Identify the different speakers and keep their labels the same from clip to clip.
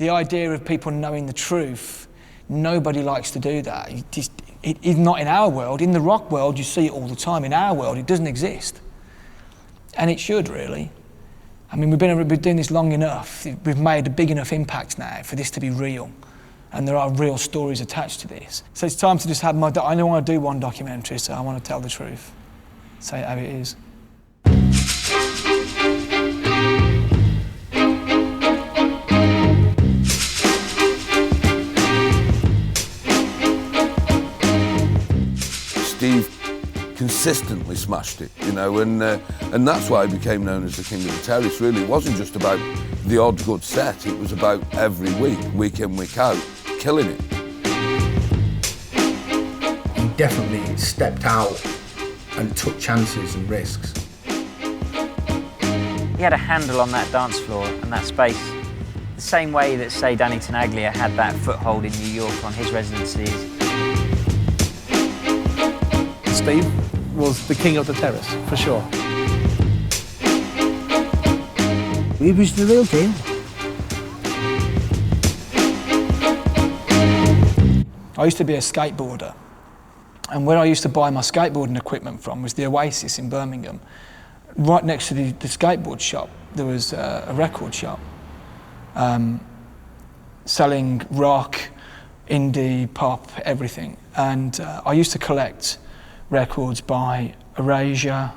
Speaker 1: The idea of people knowing the truth, nobody likes to do that. It's not in our world. In the rock world, you see it all the time. In our world, it doesn't exist. And it should, really. I mean, we've been doing this long enough. We've made a big enough impact now for this to be real. And there are real stories attached to this. So it's time to just have I don't want to do one documentary, so I want to tell the truth. Say it how it is.
Speaker 2: Steve consistently smashed it, you know, and that's why he became known as the King of the Terrace, really. It wasn't just about the odd good set, it was about every week in, week out, killing it.
Speaker 3: He definitely stepped out and took chances and risks.
Speaker 4: He had a handle on that dance floor and that space, the same way that, say, Danny Tenaglia had that foothold in New York on his residencies.
Speaker 5: Steve was the king of the terrace, for sure.
Speaker 6: He was the real deal.
Speaker 1: I used to be a skateboarder, and where I used to buy my skateboarding equipment from was the Oasis in Birmingham. Right next to the skateboard shop, there was a record shop selling rock, indie, pop, everything. And I used to collect records by Erasure,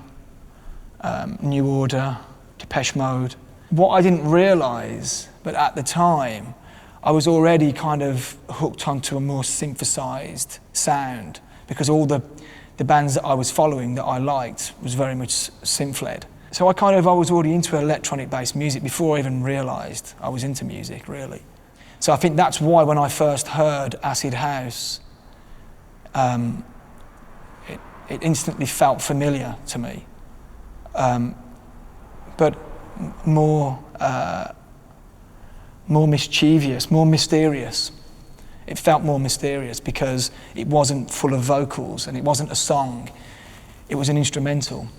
Speaker 1: New Order, Depeche Mode. What I didn't realise, but at the time, I was already kind of hooked onto a more synthesised sound, because all the bands that I was following that I liked was very much synth-led. So I was already into electronic-based music before I even realised I was into music, really. So I think that's why when I first heard acid house, it instantly felt familiar to me, but more mischievous, more mysterious. It felt more mysterious because it wasn't full of vocals and it wasn't a song. It was an instrumental,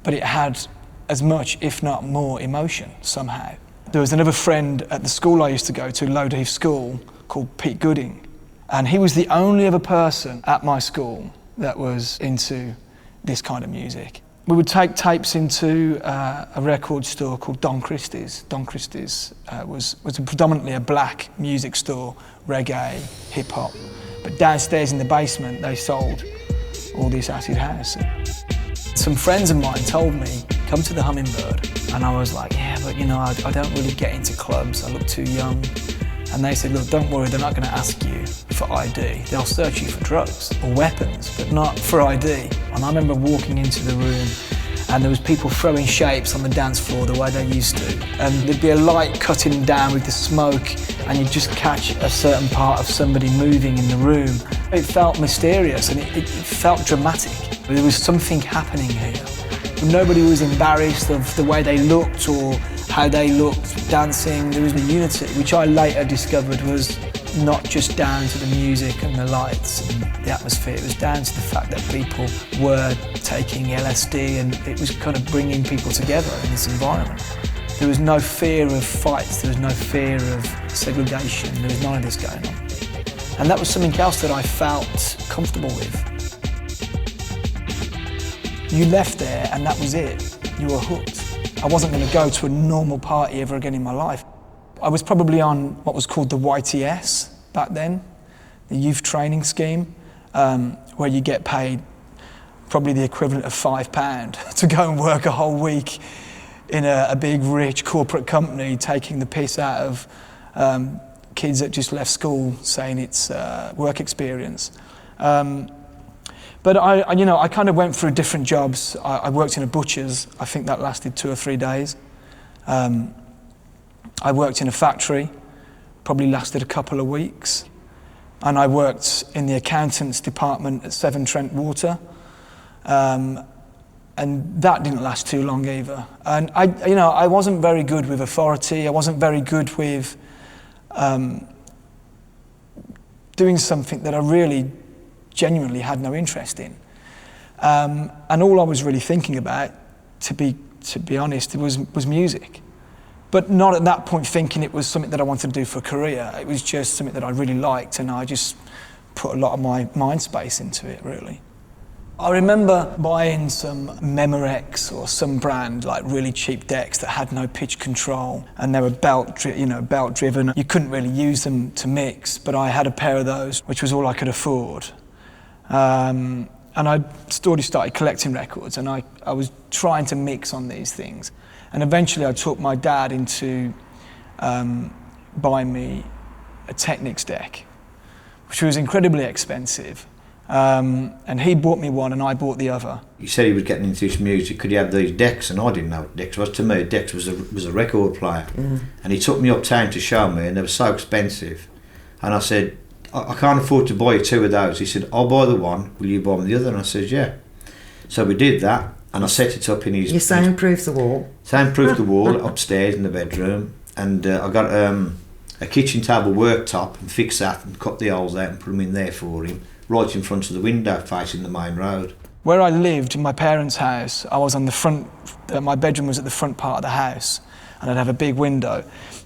Speaker 1: but it had as much, if not more, emotion somehow. There was another friend at the school I used to go to, Lowdeheath School, called Pete Gooding, and he was the only other person at my school that was into this kind of music. We would take tapes into a record store called Don Christie's. Don Christie's was predominantly a black music store, reggae, hip hop. But downstairs in the basement, they sold all this acid house. Some friends of mine told me, come to the Hummingbird. And I was like, yeah, but you know, I don't really get into clubs, I look too young. And they said, look, don't worry, they're not going to ask you for ID. They'll search you for drugs or weapons, but not for ID. And I remember walking into the room and there was people throwing shapes on the dance floor the way they used to. And there'd be a light cutting down with the smoke and you'd just catch a certain part of somebody moving in the room. It felt mysterious and it felt dramatic. There was something happening here. Nobody was embarrassed of the way they looked or how they looked dancing. There was a unity, which I later discovered was not just down to the music and the lights and the atmosphere. It was down to the fact that people were taking LSD and it was kind of bringing people together in this environment. There was no fear of fights, there was no fear of segregation, there was none of this going on. And that was something else that I felt comfortable with. You left there and that was it. You were hooked. I wasn't going to go to a normal party ever again in my life. I was probably on what was called the YTS back then, the youth training scheme, where you get paid probably the equivalent of £5 to go and work a whole week in a big, rich corporate company, taking the piss out of kids that just left school, saying it's work experience. But I kind of went through different jobs. I worked in a butcher's. I think that lasted 2 or 3 days. I worked in a factory, probably lasted a couple of weeks. And I worked in the accountants department at Severn Trent Water. And that didn't last too long either. And I wasn't very good with authority. I wasn't very good with doing something that I really genuinely had no interest in. And all I was really thinking about, to be honest, was music. But not at that point thinking it was something that I wanted to do for a career. It was just something that I really liked, and I just put a lot of my mind space into it, really. I remember buying some Memorex or some brand, like really cheap decks that had no pitch control, and they were belt driven. You couldn't really use them to mix, but I had a pair of those, which was all I could afford. And I already started collecting records, and I was trying to mix on these things. And eventually I took my dad into buying me a Technics deck, which was incredibly expensive. And he bought me one and I bought the other.
Speaker 7: He said he was getting into this music, could you have these decks? And I didn't know what decks was. To me, decks was a record player. And he took me uptown to show me, and they were so expensive. And I said, I can't afford to buy you 2 of those. He said, I'll buy the one, will you buy me the other? And I said, yeah. So we did that, and I set it up in his...
Speaker 8: You soundproofed the wall?
Speaker 7: Soundproofed the wall upstairs in the bedroom, and I got a kitchen table worktop and fixed that and cut the holes out and put them in there for him, right in front of the window facing the main road.
Speaker 1: Where I lived, in my parents' house, I was on the front, my bedroom was at the front part of the house, and I'd have a big window.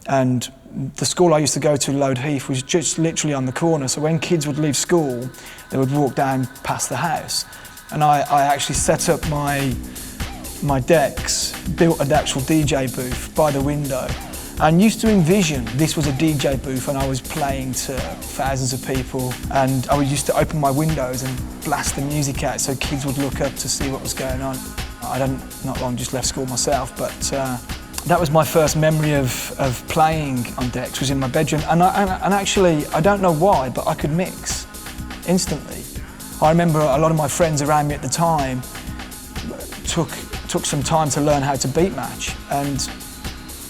Speaker 1: And the school I used to go to, Lode Heath, was just literally on the corner, so when kids would leave school, they would walk down past the house. And I actually set up my decks, built an actual DJ booth by the window, and used to envision this was a DJ booth and I was playing to thousands of people, and I used to open my windows and blast the music out so kids would look up to see what was going on. I not long just left school myself, but that was my first memory of playing on decks, was in my bedroom. And actually, I don't know why, but I could mix instantly. I remember a lot of my friends around me at the time took some time to learn how to beat match, and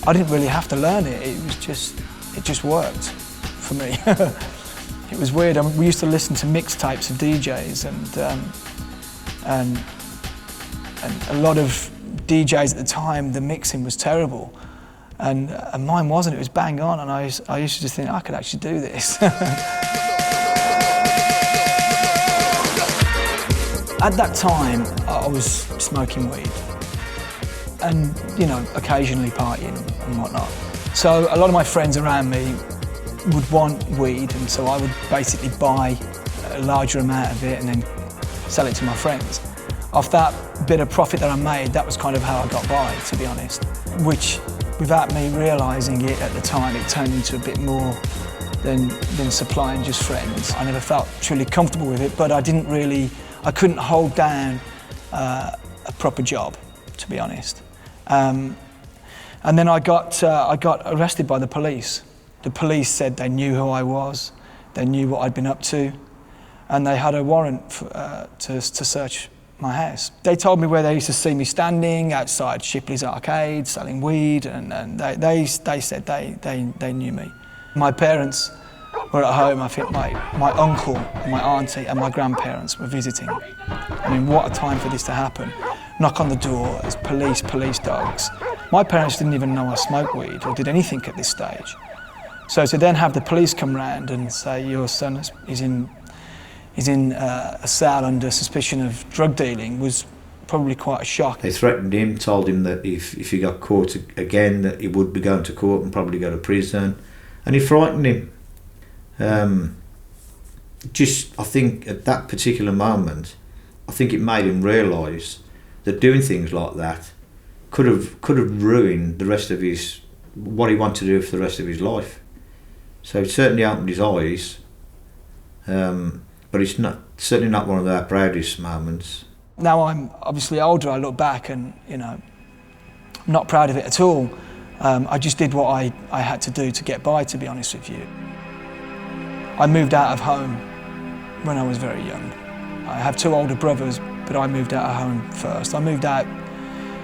Speaker 1: I didn't really have to learn it. It just worked for me. It was weird. We used to listen to mixtapes of DJs, and a lot of DJs at the time, the mixing was terrible, and mine wasn't. It was bang on, and I used to just think I could actually do this. At that time, I was smoking weed and, occasionally partying and whatnot. So a lot of my friends around me would want weed, and so I would basically buy a larger amount of it and then sell it to my friends. Off that bit of profit that I made, that was kind of how I got by, to be honest. Which, without me realising it at the time, it turned into a bit more than supplying just friends. I never felt truly comfortable with it, but I couldn't hold down a proper job, to be honest. And then I got arrested by the police. The police said they knew who I was, they knew what I'd been up to, and they had a warrant to search my house. They told me where they used to see me standing outside Shipley's arcade selling weed, and they said they knew me. My parents were at home. I think my uncle, my auntie and my grandparents were visiting. I mean, what a time for this to happen. Knock on the door as police dogs. My parents didn't even know I smoked weed or did anything at this stage. So to then have the police come round and say your son is in a cell under suspicion of drug dealing was probably quite a shock.
Speaker 7: They threatened him, told him that if he got caught again that he would be going to court and probably go to prison, and he frightened him. I think at that particular moment, I think it made him realise that doing things like that could have ruined the rest of what he wanted to do for the rest of his life. So it certainly opened his eyes, but it's certainly not one of our proudest moments.
Speaker 1: Now I'm obviously older, I look back and, I'm not proud of it at all. I just did what I had to do to get by, to be honest with you. I moved out of home when I was very young. I have 2 older brothers, but I moved out of home first. I moved out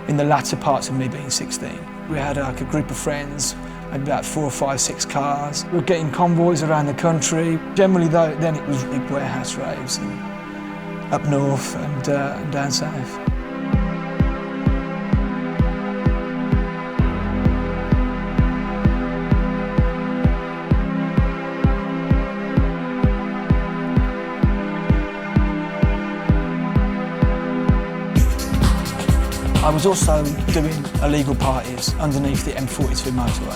Speaker 1: in the latter parts of me being 16. We had a group of friends, maybe about 4 or 5, 6 cars. We were getting convoys around the country. Generally though, then it was big warehouse raves and up north and down south. I was also doing illegal parties underneath the M42 motorway.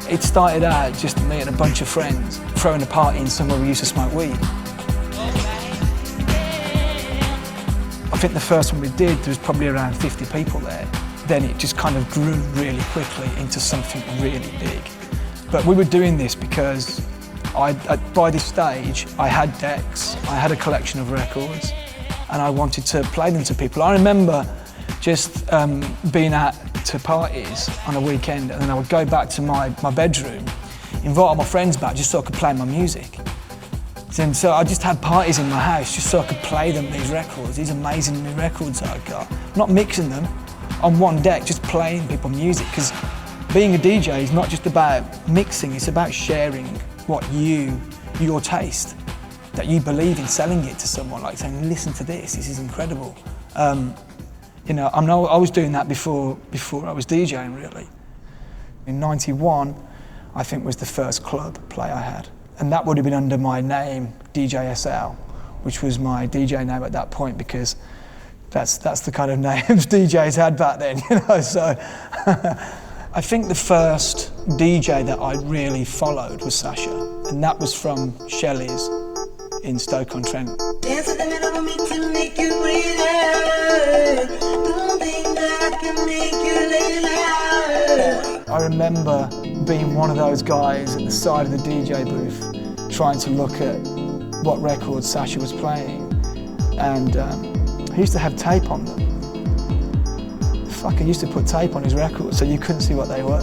Speaker 1: It started out just me and a bunch of friends throwing a party in somewhere we used to smoke weed. I think the first one we did, there was probably around 50 people there. Then it just kind of grew really quickly into something really big. But we were doing this because by this stage, I had decks, I had a collection of records, and I wanted to play them to people. I remember just being out to parties on a weekend, and then I would go back to my bedroom, invite all my friends back just so I could play my music. And so I just had parties in my house just so I could play them these records, these amazing new records that I got. Not mixing them on one deck, just playing people music, because being a DJ is not just about mixing, it's about sharing what your taste, that you believe in, selling it to someone, like saying, listen to this is incredible. You know, I was doing that before I was DJing, really. In '91, I think was the first club play I had. And that would have been under my name, DJ SL, which was my DJ name at that point, because that's the kind of names DJs had back then, you know, so. I think the first DJ that I really followed was Sasha, and that was from Shelley's in Stoke-on-Trent.
Speaker 8: Dance in the middle of me to make you breathe. Don't think that I can make you lay loud.
Speaker 1: I remember being one of those guys at the side of the DJ booth trying to look at what records Sasha was playing, and he used to have tape on them. I used to put tape on his records so you couldn't see what they were.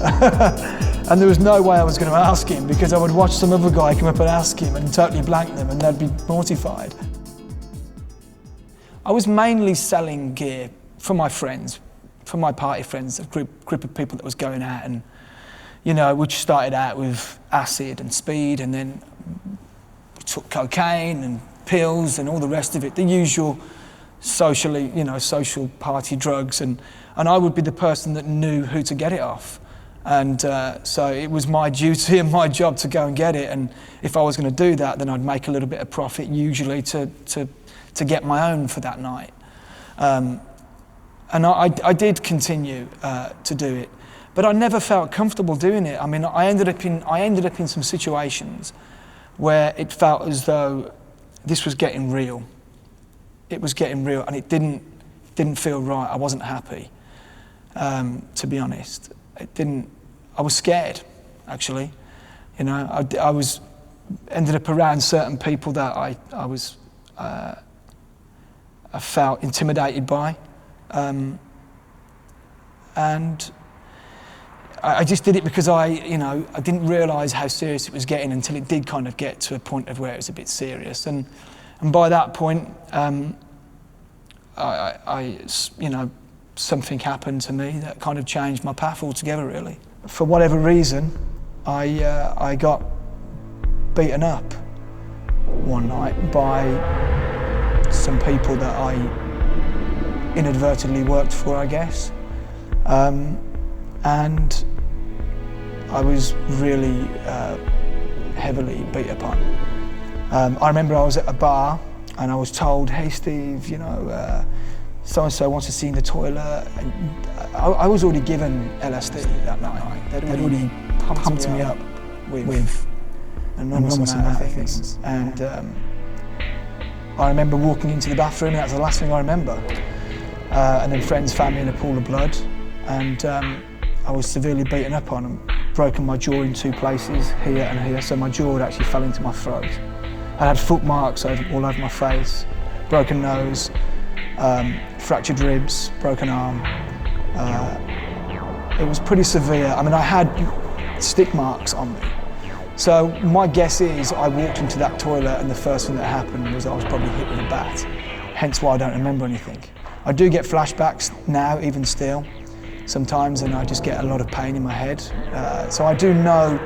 Speaker 1: And there was no way I was going to ask him, because I would watch some other guy come up and ask him and totally blank them, and they'd be mortified. I was mainly selling gear for my friends, for my party friends, a group of people that was going out, and you know, which started out with acid and speed, and then we took cocaine and pills and all the rest of it, the usual social party drugs, and I would be the person that knew who to get it off. And so it was my duty and my job to go and get it, and if I was going to do that, then I'd make a little bit of profit, usually to get my own for that night. And I did continue to do it, but I never felt comfortable doing it. I mean, I ended up in some situations where it felt as though this was getting real. It was getting real, and it didn't feel right. I wasn't happy, to be honest. I was scared, actually. You know, I ended up around certain people that I felt intimidated by, and I just did it because I didn't realise how serious it was getting until it did kind of get to a point of where it was a bit serious, and by that point, something happened to me that kind of changed my path altogether, really. For whatever reason, I got beaten up one night by some people that I inadvertently worked for, I guess. And I was really heavily beat upon. I remember I was at a bar and I was told, hey Steve, so-and-so wants to see in the toilet. And I was already given LSD that night. They'd already pumped me up with an enormous amount of things. And I remember walking into the bathroom, and that's the last thing I remember. And then friends found me in a pool of blood, and I was severely beaten up on and broken my jaw in two places, here and here, so my jaw had actually fell into my throat. I had foot marks all over my face, broken nose, fractured ribs, broken arm. It was pretty severe. I mean, I had stick marks on me. So my guess is I walked into that toilet and the first thing that happened was I was probably hit with a bat, hence why I don't remember anything. I do get flashbacks now, even still, sometimes, and I just get a lot of pain in my head. So I do know,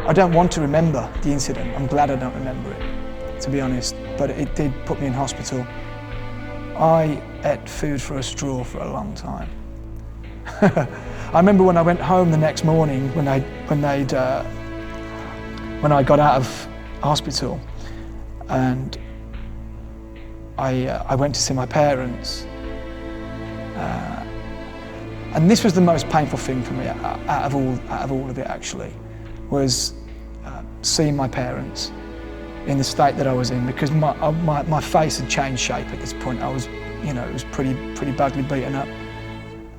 Speaker 1: I don't want to remember the incident. I'm glad I don't remember it, to be honest, but it did put me in hospital. I ate food for a straw for a long time. I remember when I went home the next morning, when I got out of hospital, and I went to see my parents. And this was the most painful thing for me out of all of it actually, was seeing my parents in the state that I was in, because my face had changed shape at this point. I was, it was pretty badly beaten up.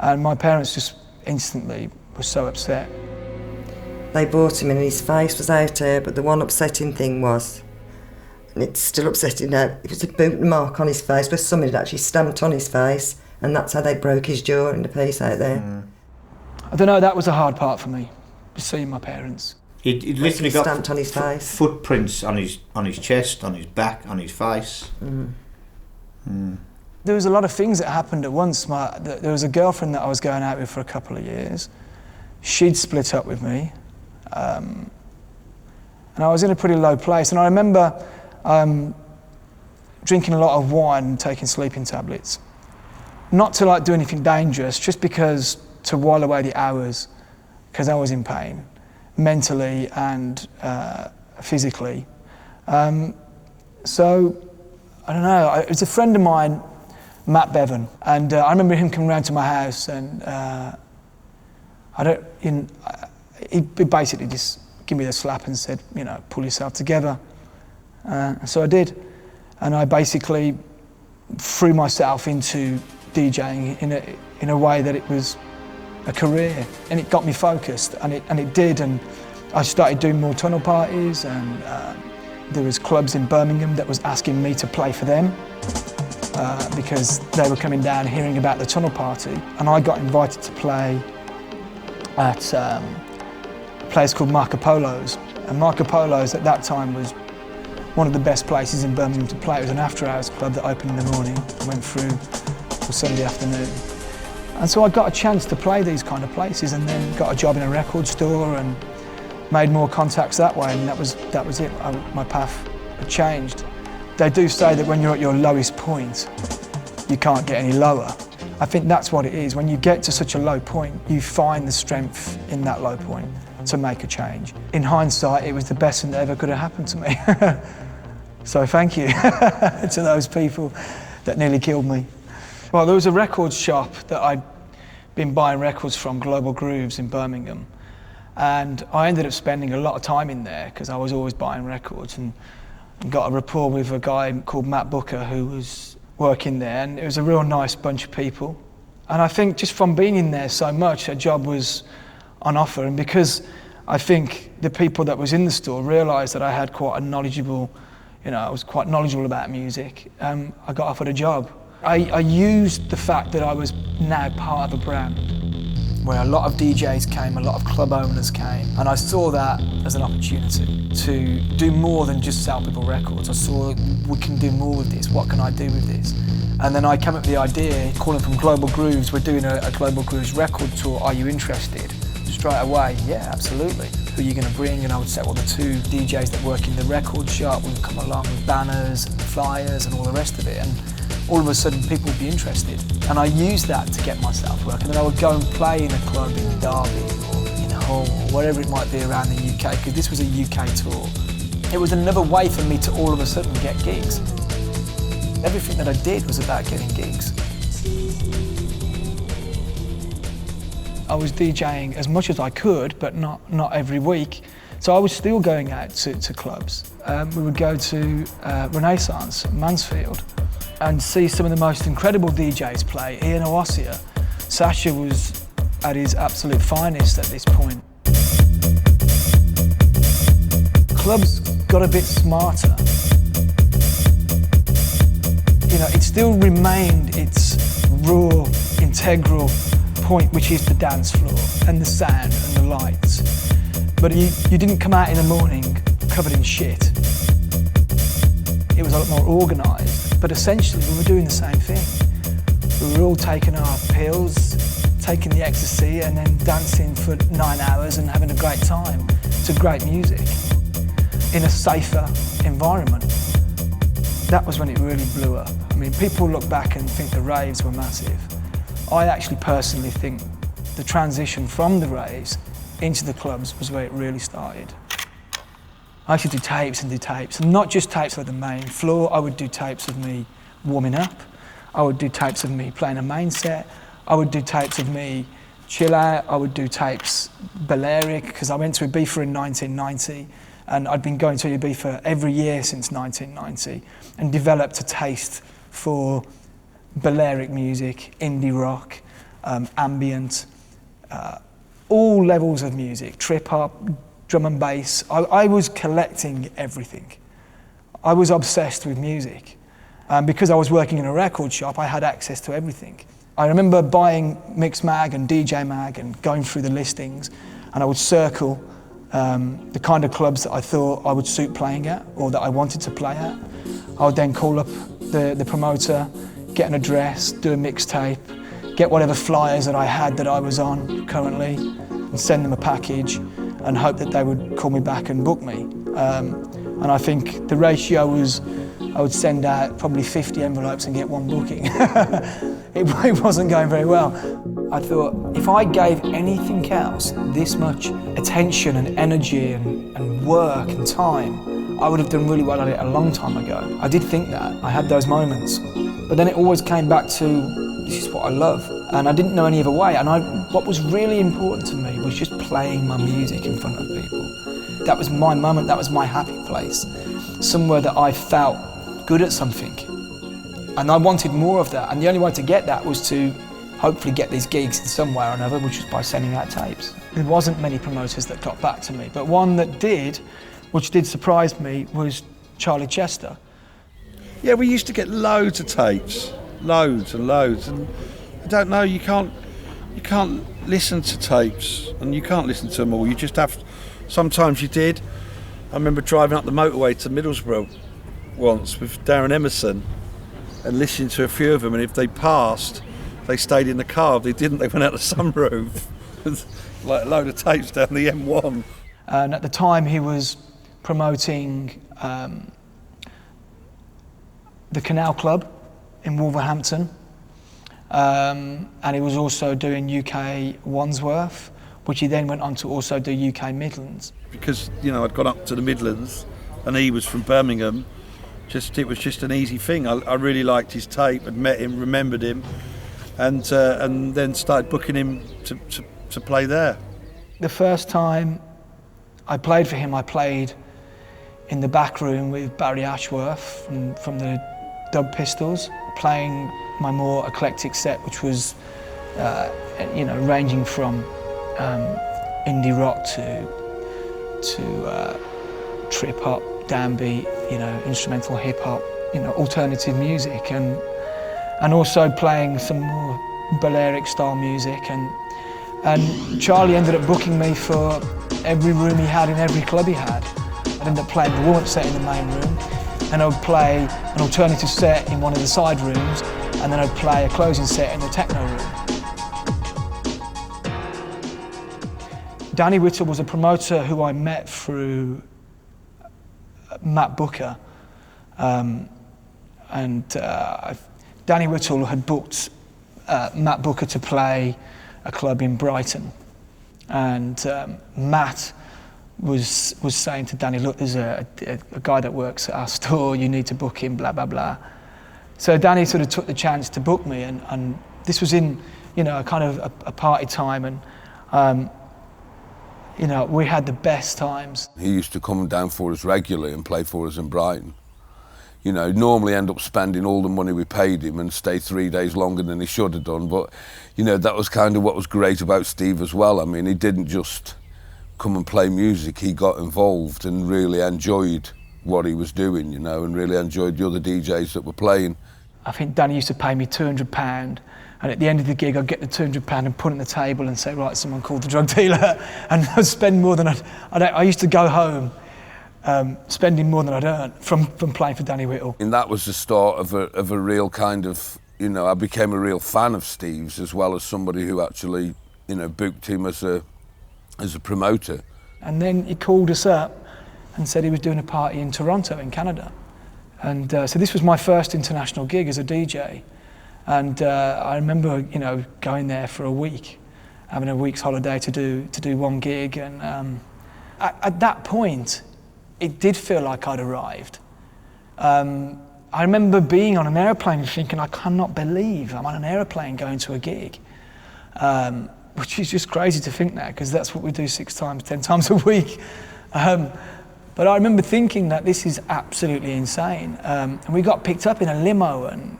Speaker 1: And my parents just instantly were so upset.
Speaker 9: They brought him in and his face was out here, but the one upsetting thing was, and it's still upsetting now, it was a boot mark on his face where somebody had actually stamped on his face, and that's how they broke his jaw into piece out there.
Speaker 1: I don't know, that was a hard part for me, seeing my parents.
Speaker 7: He'd literally got
Speaker 9: stamped on his face.
Speaker 7: Footprints on his chest, on his back, on his face.
Speaker 1: There was a lot of things that happened at once. There was a girlfriend that I was going out with for a couple of years. She'd split up with me. And I was in a pretty low place. And I remember drinking a lot of wine and taking sleeping tablets. Not to do anything dangerous, just because to while away the hours, because I was in pain, mentally and physically. So, I don't know, it was a friend of mine, Matt Bevan, and I remember him coming round to my house, and he basically just gave me the slap and said, pull yourself together. So I did, and I basically threw myself into DJing in a way that it was a career, and it got me focused, and it did, and I started doing more tunnel parties, and there was clubs in Birmingham that was asking me to play for them because they were coming down hearing about the tunnel party, and I got invited to play at a place called Marco Polo's, and Marco Polo's at that time was one of the best places in Birmingham to play. It was an after-hours club that opened in the morning, went through till Sunday afternoon. And so I got a chance to play these kind of places, and then got a job in a record store and made more contacts that way, and that was it. My path had changed. They do say that when you're at your lowest point, you can't get any lower. I think that's what it is. When you get to such a low point, you find the strength in that low point to make a change. In hindsight, it was the best thing that ever could have happened to me. So thank you to those people that nearly killed me. Well, there was a records shop that I'd been buying records from, Global Grooves in Birmingham. And I ended up spending a lot of time in there because I was always buying records, and got a rapport with a guy called Matt Booker who was working there, and it was a real nice bunch of people. And I think just from being in there so much, a job was on offer, and because I think the people that was in the store realised that I had quite a knowledgeable, I was quite knowledgeable about music, I got offered a job. I used the fact that I was now part of a brand, where a lot of DJs came, a lot of club owners came, and I saw that as an opportunity to do more than just sell people records. I saw we can do more with this, what can I do with this? And then I came up with the idea, calling from Global Grooves, we're doing a Global Grooves record tour, are you interested? Straight away, yeah, absolutely. Who are you going to bring? And I would say, well, the two DJs that work in the record shop would come along with banners and flyers and all the rest of it. And all of a sudden people would be interested. And I used that to get myself work. And then I would go and play in a club in Derby or in Hull or wherever it might be around the UK, because this was a UK tour. It was another way for me to all of a sudden get gigs. Everything that I did was about getting gigs. I was DJing as much as I could, but not every week. So I was still going out to clubs. We would go to Renaissance, Mansfield, and see some of the most incredible DJs play. Ian Owasia. Sasha was at his absolute finest at this point. Clubs got a bit smarter. It still remained its raw, integral point, which is the dance floor and the sound and the lights. But you didn't come out in the morning covered in shit. It was a lot more organised, but essentially we were doing the same thing. We were all taking our pills, taking the ecstasy, and then dancing for 9 hours and having a great time to great music in a safer environment. That was when it really blew up. I mean, people look back and think the raves were massive. I actually personally think the transition from the raves into the clubs was where it really started. I used to do tapes, and not just tapes like the main floor. I would do tapes of me warming up. I would do tapes of me playing a main set. I would do tapes of me chill out. I would do tapes Balearic, because I went to Ibiza in 1990, and I'd been going to Ibiza every year since 1990, and developed a taste for Balearic music, indie rock, ambient, all levels of music, trip hop, drum and bass. I was collecting everything. I was obsessed with music. Because I was working in a record shop, I had access to everything. I remember buying Mix Mag and DJ Mag and going through the listings, and I would circle the kind of clubs that I thought I would suit playing at, or that I wanted to play at. I would then call up the promoter, get an address, do a mixtape, get whatever flyers that I had that I was on currently, and send them a package, and hope that they would call me back and book me. And I think the ratio was, I would send out probably 50 envelopes and get one booking. It wasn't going very well. I thought, if I gave anything else this much attention and energy and work and time, I would have done really well at it a long time ago. I did think that. I had those moments. But then it always came back to, this is what I love. And I didn't know any other way. And what was really important to me was just playing my music in front of people. That was my moment, that was my happy place. Somewhere that I felt good at something. And I wanted more of that. And the only way to get that was to hopefully get these gigs in some way or another, which was by sending out tapes. There wasn't many promoters that got back to me, but one that did, which did surprise me, was Charlie Chester.
Speaker 10: Yeah, we used to get loads of tapes, loads and loads, and I don't know, you can't listen to tapes, and you can't listen to them all. You just have. Sometimes you did. I remember driving up the motorway to Middlesbrough once with Darren Emerson and listening to a few of them, and if they passed, they stayed in the car. If they didn't, they went out the sunroof. Like a load of tapes down the M1.
Speaker 1: And at the time he was promoting the Canal Club in Wolverhampton, and he was also doing UK Wandsworth, which he then went on to also do UK Midlands.
Speaker 10: Because, you know, I'd gone up to the Midlands and he was from Birmingham, it was just an easy thing. I really liked his tape, had met him, remembered him, and then started booking him to play there.
Speaker 1: The first time I played for him, I played in the back room with Barry Ashworth from the Dub Pistols, playing my more eclectic set, which was ranging from indie rock to trip hop, downbeat, instrumental hip hop, alternative music, and also playing some more Balearic style music, and Charlie ended up booking me for every room he had in every club he had. I'd end up playing the warm-up set in the main room, and I would play an alternative set in one of the side rooms, and then I'd play a closing set in the techno room. Danny Whittle was a promoter who I met through Matt Booker, and Danny Whittle had booked Matt Booker to play a club in Brighton, and Matt was saying to Danny, look, there's a guy that works at our store, you need to book him, blah, blah, blah. So Danny sort of took the chance to book me, and this was in, kind of a party time, and we had the best times.
Speaker 2: He used to come down for us regularly and play for us in Brighton. Normally end up spending all the money we paid him and stay 3 days longer than he should have done. But, that was kind of what was great about Steve as well. I mean, he didn't just come and play music, he got involved and really enjoyed what he was doing, and really enjoyed the other DJs that were playing.
Speaker 1: I think Danny used to pay me £200, and at the end of the gig I'd get the £200 and put it on the table and say, right, someone called the drug dealer, and I'd spend more than I used to go home spending more than I'd earned from playing for Danny Whittle.
Speaker 2: And that was the start of a real kind of, I became a real fan of Steve's, as well as somebody who actually, booked him as a promoter.
Speaker 1: And then he called us up and said he was doing a party in Toronto in Canada. And so this was my first international gig as a DJ. And I remember, going there for a week, having a week's holiday to do one gig. And at that point, it did feel like I'd arrived. I remember being on an aeroplane and thinking, I cannot believe I'm on an aeroplane going to a gig. Which is just crazy to think now, because that's what we do 6 times, 10 times a week. But I remember thinking that this is absolutely insane. And we got picked up in a limo, and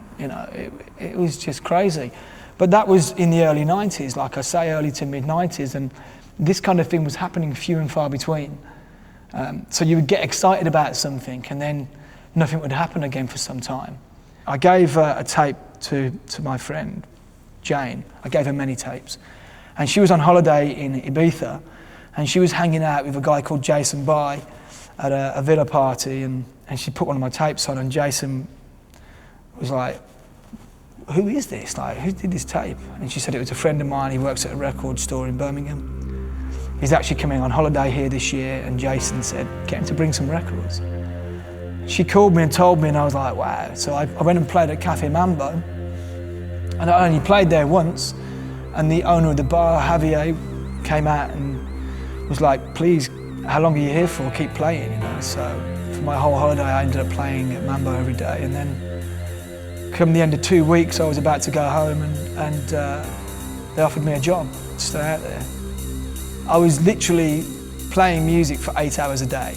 Speaker 1: it was just crazy. But that was in the early 90s, like I say, early to mid 90s, and this kind of thing was happening few and far between. So you would get excited about something, and then nothing would happen again for some time. I gave a tape to my friend, Jane. I gave her many tapes. And she was on holiday in Ibiza, and she was hanging out with a guy called Jason By at a villa party, and she put one of my tapes on, and Jason was like, who is this? Like, who did this tape? And she said it was a friend of mine. He works at a record store in Birmingham. He's actually coming on holiday here this year, and Jason said, get him to bring some records. She called me and told me, and I was like, wow. So I went and played at Cafe Mambo, and I only played there once, and the owner of the bar, Javier, came out and was like, please, how long are you here for? Keep playing, So for my whole holiday, I ended up playing at Mambo every day, and then come the end of 2 weeks, I was about to go home, and they offered me a job to stay out there. I was literally playing music for 8 hours a day,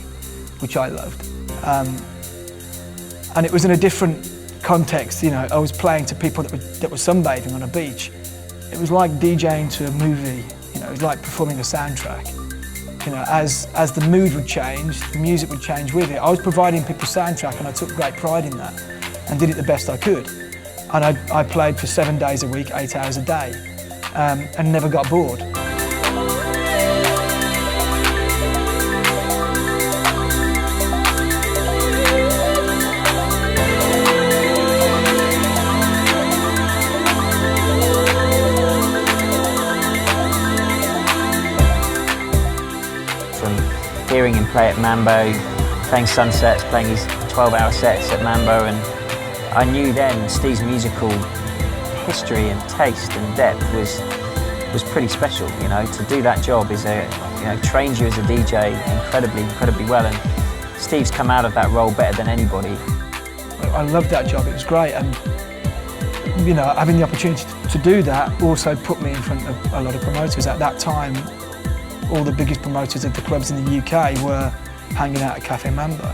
Speaker 1: which I loved. And it was in a different context, I was playing to people that were sunbathing on a beach. It was like DJing to a movie, it was like performing a soundtrack. As the mood would change, the music would change with it. I was providing people soundtrack, and I took great pride in that and did it the best I could. And I played for 7 days a week, 8 hours a day, and never got bored.
Speaker 4: Hearing him play at Mambo, playing sunsets, playing his 12-hour sets at Mambo, and I knew then Steve's musical history and taste and depth was pretty special. To do that job is trains you as a DJ incredibly well, and Steve's come out of that role better than anybody.
Speaker 1: I loved that job. It was great, and having the opportunity to do that also put me in front of a lot of promoters. At that time, all the biggest promoters of the clubs in the UK were hanging out at Cafe Mambo.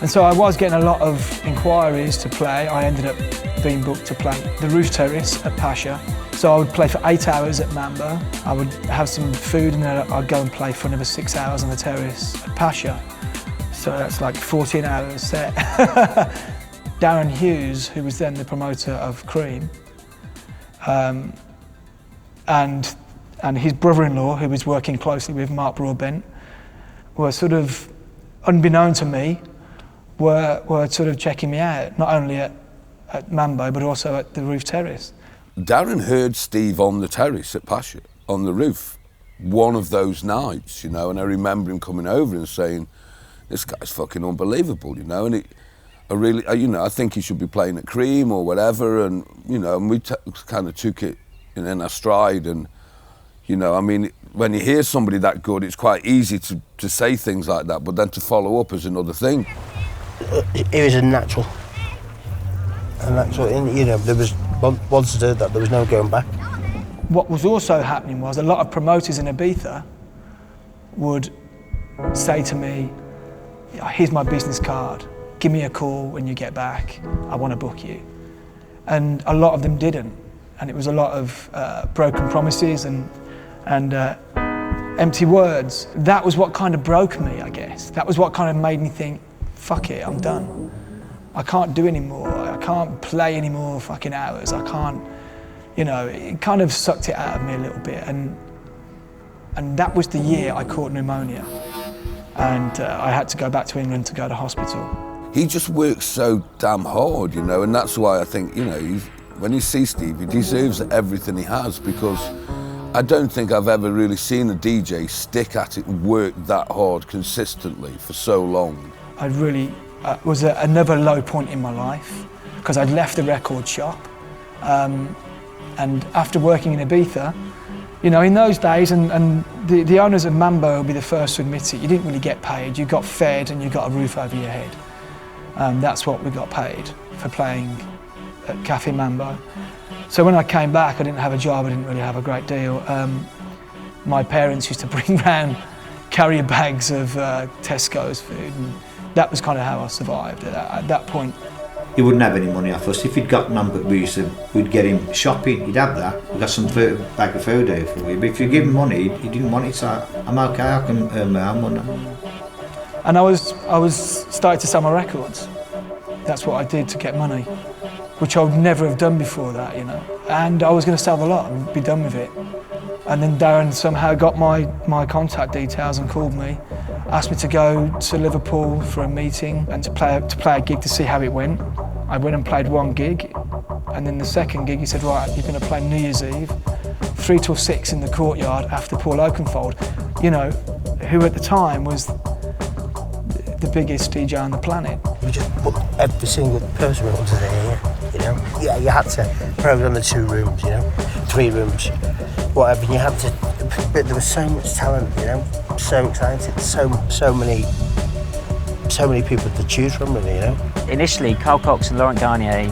Speaker 1: And so I was getting a lot of inquiries to play. I ended up being booked to play the Roof Terrace at Pasha. So I would play for 8 hours at Mambo. I would have some food, and then I'd go and play for another 6 hours on the terrace at Pasha. So that's like 14 hours set. Darren Hughes, who was then the promoter of Cream, and his brother-in-law, who was working closely with Mark Broadbent, were sort of, unbeknown to me, were sort of checking me out, not only at Mambo, but also at the Roof Terrace.
Speaker 2: Darren heard Steve on the terrace at Pasha, on the roof, one of those nights, and I remember him coming over and saying, this guy's fucking unbelievable, and I think he should be playing at Cream or whatever, and, and we kind of took it in our stride, and when you hear somebody that good, it's quite easy to say things like that, but then to follow up is another thing.
Speaker 6: It was a natural. There was, once I did that, there was no going back.
Speaker 1: What was also happening was a lot of promoters in Ibiza would say to me, here's my business card, give me a call when you get back, I want to book you. And a lot of them didn't. And it was a lot of broken promises and empty words. That was what kind of broke me, I guess. That was what kind of made me think, fuck it, I'm done. I can't do anymore. I can't play any more fucking hours. I can't, it kind of sucked it out of me a little bit. And that was the year I caught pneumonia. And I had to go back to England to go to hospital.
Speaker 2: He just works so damn hard, and that's why I think, when you see Steve, he deserves everything he has, because I don't think I've ever really seen a DJ stick at it and work that hard consistently for so long.
Speaker 1: I really was at another low point in my life, because I'd left the record shop, and after working in Ibiza, in those days, and the owners of Mambo will be the first to admit it, you didn't really get paid, you got fed and you got a roof over your head. That's what we got paid for playing at Cafe Mambo. So when I came back, I didn't have a job, I didn't really have a great deal. My parents used to bring round carrier bags of Tesco's food, and that was kind of how I survived at that point.
Speaker 7: He wouldn't have any money off us. If he'd got none, but we'd get him shopping, he'd have that. We got some bag of food here for you. But if you give him money, he didn't want it, so I'm okay, I can earn my own money.
Speaker 1: And I was starting to sell my records. That's what I did to get money, which I would never have done before that, you know. And I was going to sell the lot and be done with it. And then Darren somehow got my contact details and called me, asked me to go to Liverpool for a meeting and to play a gig to see how it went. I went and played one gig, and then the second gig he said, right, you're going to play New Year's Eve, 3 till 6 in the courtyard after Paul Oakenfold, you know, who at the time was the biggest DJ on the planet.
Speaker 6: We just put every single person onto there, you know. Yeah, you had to program the 2 rooms, you know, 3 rooms, whatever. You had to, but there was so much talent, you know, so excited, so many people to choose from, really, you know.
Speaker 4: Initially, Carl Cox and Laurent Garnier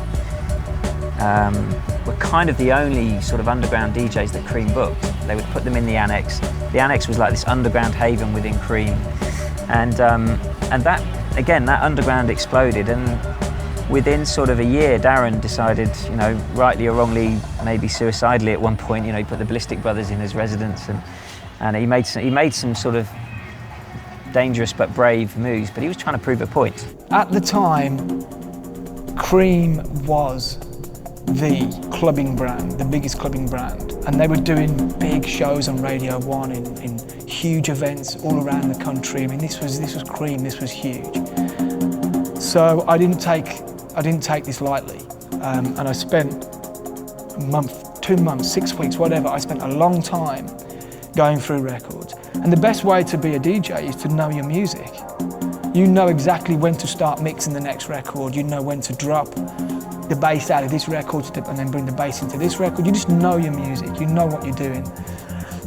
Speaker 4: were kind of the only sort of underground DJs that Cream booked. They would put them in the Annex. The Annex was like this underground haven within Cream, and that, again, that underground exploded, and within sort of a year, Darren decided, you know, rightly or wrongly, maybe suicidally at one point, you know, he put the Ballistic Brothers in his residence, and he made some sort of dangerous but brave moves, but he was trying to prove a point.
Speaker 1: At the time, Cream was the clubbing brand, the biggest clubbing brand, and they were doing big shows on Radio 1 in huge events all around the country. I mean, this was Cream, this was huge. So I didn't take this lightly, and I spent a month, 2 months, 6 weeks, whatever. I spent a long time going through records. And the best way to be a DJ is to know your music. You know exactly when to start mixing the next record. You know when to drop the bass out of this record and then bring the bass into this record. You just know your music. You know what you're doing.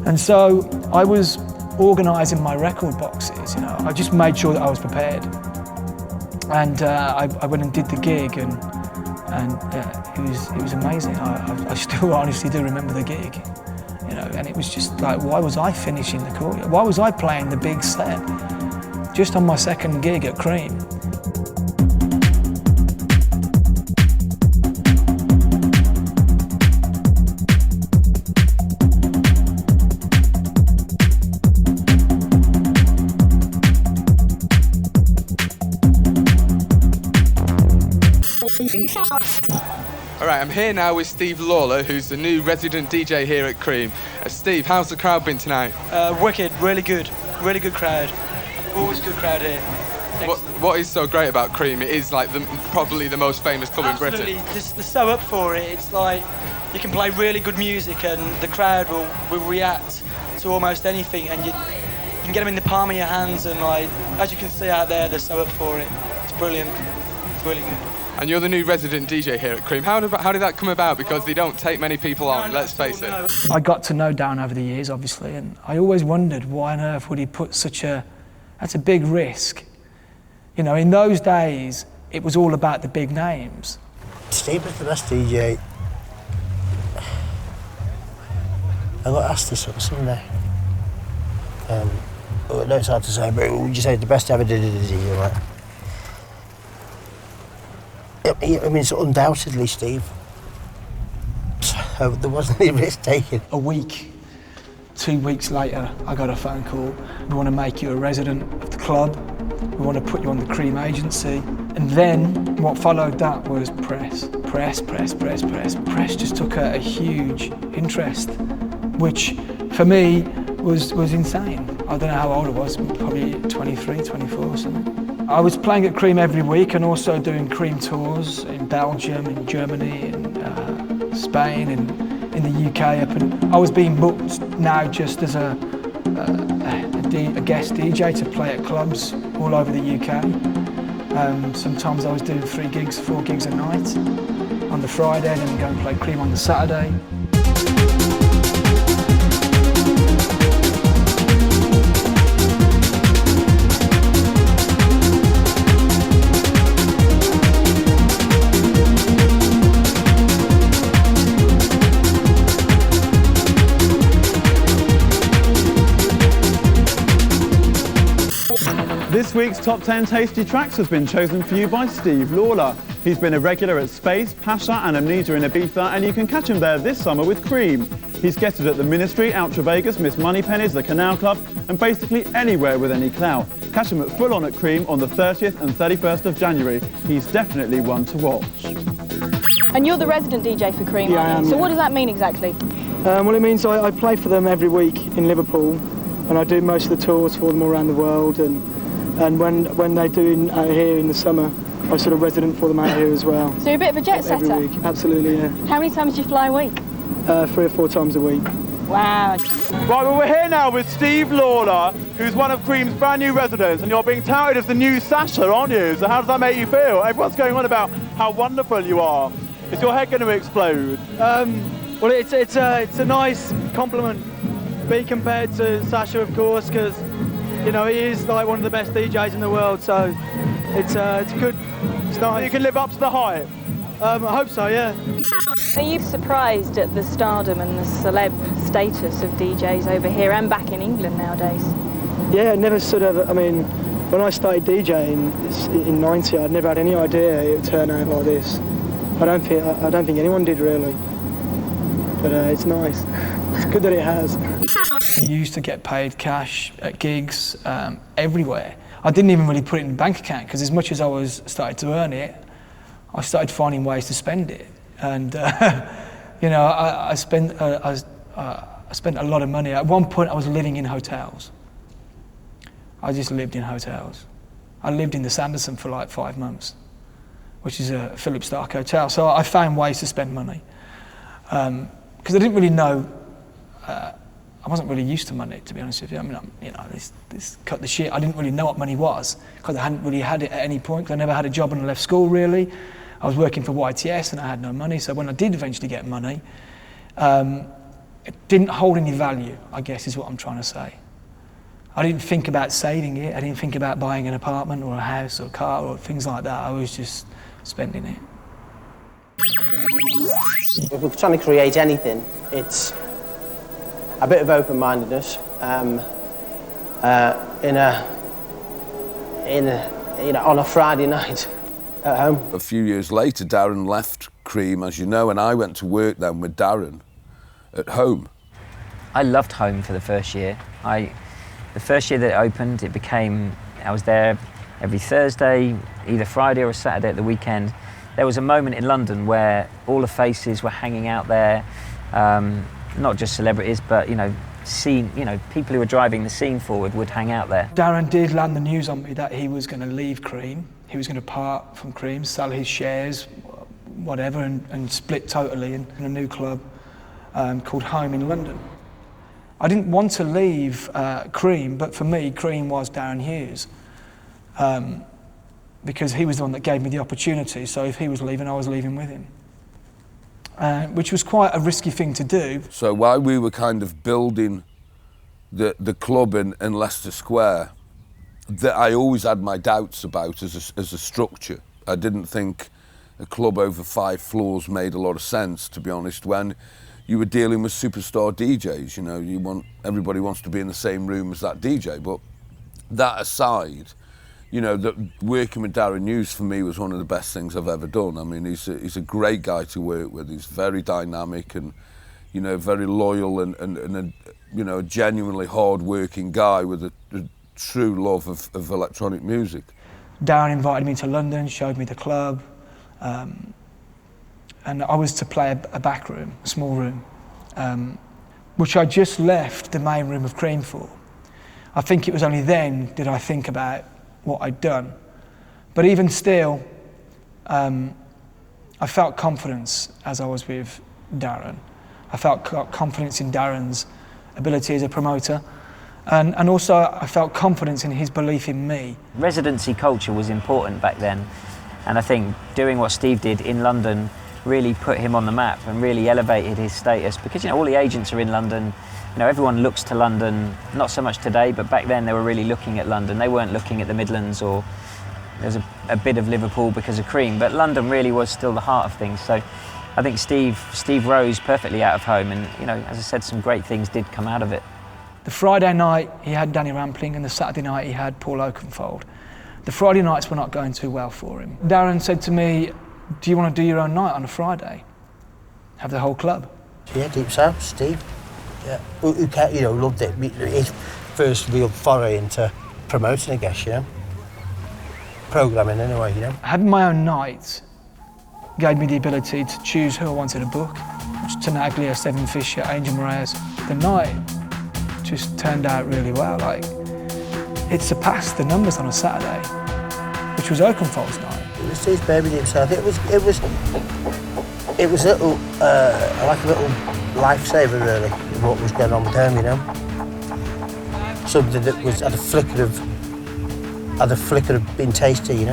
Speaker 1: And so I was organising my record boxes. You know, I just made sure that I was prepared. And I went and did the gig, and it was amazing. I still honestly do remember the gig. You know, and it was just like, why was I finishing the courtyard? Why was I playing the big set just on my second gig at Cream?
Speaker 11: All right, I'm here now with Steve Lawler, who's the new resident DJ here at Cream. Steve, how's the crowd been tonight?
Speaker 12: Wicked, really good crowd. Always good crowd here.
Speaker 11: What is so great about Cream? It is like probably the most famous club in Britain.
Speaker 12: Absolutely, they're so up for it. It's like you can play really good music and the crowd will react to almost anything, and you can get them in the palm of your hands, and like, as you can see out there, they're so up for it. It's brilliant. It's really good.
Speaker 11: And you're the new resident DJ here at Cream. How did that come about? Because they don't take many people on, let's face it.
Speaker 1: I got to know Darren over the years, obviously, and I always wondered why on earth would he put that's a big risk. You know, in those days, it was all about the big names.
Speaker 6: Steve was the best DJ. I got asked this on Sunday. I know it's hard to say, but would you say the best ever did it as a DJ, right? I mean, it's undoubtedly Steve. So there wasn't any risk taken.
Speaker 1: A week, 2 weeks later, I got a phone call. We want to make you a resident of the club. We want to put you on the Cream agency. And then what followed that was press. Press just took a huge interest, which for me was insane. I don't know how old I was, probably 23, 24 or something. I was playing at Cream every week and also doing Cream tours in Belgium, in Germany, in Spain, and in the UK. I was being booked now just as a guest DJ to play at clubs all over the UK. Sometimes I was doing 3 gigs, 4 gigs a night on the Friday, and then go and play Cream on the Saturday.
Speaker 13: This week's Top 10 Tasty Tracks has been chosen for you by Steve Lawler. He's been a regular at Space, Pasha and Amnesia in Ibiza, and you can catch him there this summer with Cream. He's guested at the Ministry, Outra Vegas, Miss Moneypenny's, the Canal Club, and basically anywhere with any clout. Catch him at Full On at Cream on the 30th and 31st of January. He's definitely one to watch.
Speaker 14: And you're the resident DJ for Cream,
Speaker 15: Yeah,
Speaker 14: aren't you?
Speaker 15: I am,
Speaker 14: So
Speaker 15: yeah.
Speaker 14: what does that mean exactly?
Speaker 15: Well, it means I play for them every week in Liverpool, and I do most of the tours for them all around the world. And when they do here in the summer, I'm sort of resident for them out here as well.
Speaker 14: So you're a bit of a jet setter?
Speaker 15: Every week, absolutely, yeah.
Speaker 14: How many times do you fly a week?
Speaker 15: 3 or 4 times a week.
Speaker 14: Wow.
Speaker 13: Right, well, we're here now with Steve Lawler, who's one of Cream's brand new residents, and you're being touted as the new Sasha, aren't you? So how does that make you feel? Everyone's going on about how wonderful you are. Is your head going to explode?
Speaker 12: Well, it's a nice compliment, be compared to Sasha, of course, because you know he is like one of the best DJs in the world. So it's good. It's nice.
Speaker 13: You can live up to the hype.
Speaker 12: I hope so, yeah.
Speaker 14: Are you surprised at the stardom and the celeb status of DJs over here and back in England nowadays?
Speaker 15: Yeah, I never sort of, I mean, when I started DJing in '90, I'd never had any idea it would turn out like this. I don't think anyone did really. But it's nice. It's good that it has.
Speaker 1: You used to get paid cash at gigs everywhere. I didn't even really put it in the bank account because as much as I was started to earn it, I started finding ways to spend it. And you know, I spent a lot of money. At one point, I was living in hotels. I just lived in hotels. I lived in the Sanderson for like 5 months, which is a Philip Stark hotel. So I found ways to spend money. Because I didn't really know, I wasn't really used to money, to be honest with you. I mean, you know, this cut the shit. I didn't really know what money was because I hadn't really had it at any point. Because I never had a job when I left school, really. I was working for YTS and I had no money. So when I did eventually get money, it didn't hold any value, I guess is what I'm trying to say. I didn't think about saving it. I didn't think about buying an apartment or a house or a car or things like that. I was just spending it.
Speaker 16: If we're trying to create anything, it's a bit of open-mindedness on a Friday night at home.
Speaker 2: A few years later, Darren left Cream, as you know, and I went to work then with Darren at Home.
Speaker 4: I loved Home for the first year. The first year that it opened, I was there every Thursday, either Friday or Saturday at the weekend. There was a moment in London where all the faces were hanging out there, not just celebrities, but people who were driving the scene forward would hang out there.
Speaker 1: Darren did land the news on me that he was going to leave Cream. He was going to part from Cream, sell his shares, whatever, and split totally in a new club called Home in London. I didn't want to leave Cream, but for me, Cream was Darren Hughes. Because he was the one that gave me the opportunity, so if he was leaving, I was leaving with him. Which was quite a risky thing to do.
Speaker 2: So while we were kind of building the club in Leicester Square, that I always had my doubts about as a structure. I didn't think a club over 5 floors made a lot of sense, to be honest, when you were dealing with superstar DJs. You know, everybody wants to be in the same room as that DJ, but that aside, you know, that working with Darren Hughes for me was one of the best things I've ever done. I mean, he's a great guy to work with. He's very dynamic and, you know, very loyal and a genuinely hard-working guy with a true love of electronic music.
Speaker 1: Darren invited me to London, showed me the club, and I was to play a back room, a small room, which I just left the main room of Cream for. I think it was only then did I think about what I'd done. But even still, I felt confidence as I was with Darren. I felt confidence in Darren's ability as a promoter. And also I felt confidence in his belief in me.
Speaker 4: Residency culture was important back then. And I think doing what Steve did in London really put him on the map and really elevated his status because, you know, all the agents are in London. You know, everyone looks to London, not so much today, but back then they were really looking at London. They weren't looking at the Midlands, or there's a bit of Liverpool because of Cream, but London really was still the heart of things. So I think Steve rose perfectly out of Home, and, you know, as I said, some great things did come out of it.
Speaker 1: The Friday night he had Danny Rampling, and the Saturday night he had Paul Oakenfold. The Friday nights were not going too well for him. Darren said to me, do you want to do your own night on a Friday? Have the whole club?
Speaker 6: Yeah, Deep South, Steve. Yeah, who loved it. His first real foray into promoting, I guess, programming anyway,
Speaker 1: Having my own night gave me the ability to choose who I wanted to book. Tenaglia, Seven Fisher, Angel Moraes. The night just turned out really well. It surpassed the numbers on a Saturday, which was Oakenfold's night.
Speaker 6: It was his baby Deep South. It was a little, like a little lifesaver, really, of what was going on with him, Something that was had a flicker of being tasty,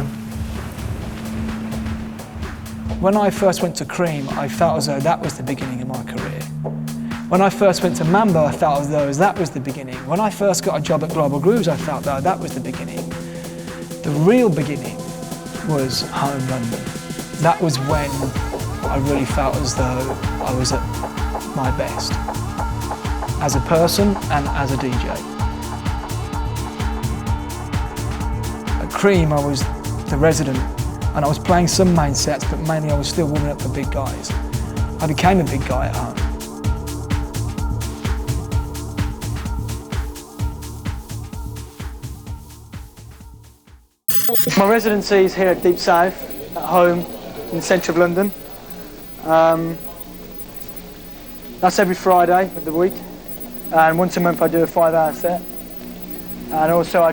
Speaker 1: When I first went to Cream, I felt as though that was the beginning of my career. When I first went to Mambo, I felt as though that was the beginning. When I first got a job at Global Grooves, I felt that that was the beginning. The real beginning was home London. That was when I really felt as though I was at my best, as a person and as a DJ. At Cream, I was the resident, and I was playing some main sets, but mainly I was still warming up for big guys. I became a big guy at home.
Speaker 15: My residency is here at Deep South, at home in the centre of London. That's every Friday of the week, and once a month I do a 5-hour set. And also I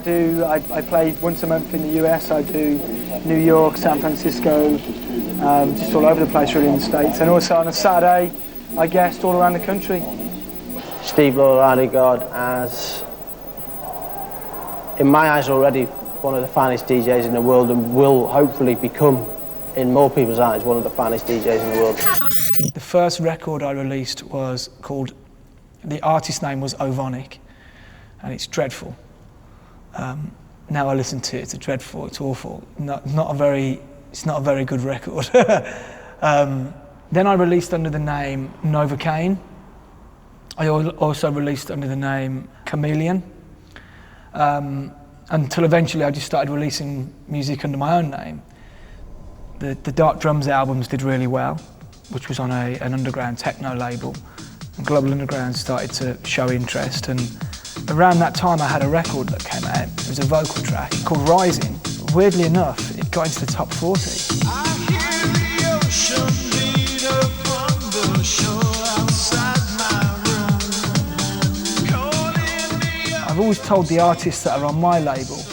Speaker 15: play once a month in the US. I do New York, San Francisco, just all over the place really in the States. And also on a Saturday I guest all around the country.
Speaker 16: Steve Lawler I regard as, in my eyes already, one of the finest DJs in the world, and will hopefully become, in more people's eyes, one of the finest DJs in the world.
Speaker 1: The first record I released was called, the artist name was Ovonic, and it's dreadful. Now I listen to it, it's dreadful, it's awful. It's not a very good record. Then I released under the name Novocaine. I also released under the name Chameleon. Until eventually I just started releasing music under my own name. The Dark Drums albums did really well, which was on an underground techno label. And Global Underground started to show interest, and around that time I had a record that came out. It was a vocal track called Rising. Weirdly enough, it got into the top 40.
Speaker 8: I hear the ocean beat upon the shore outside my room.
Speaker 1: I've always told the artists that are on my label,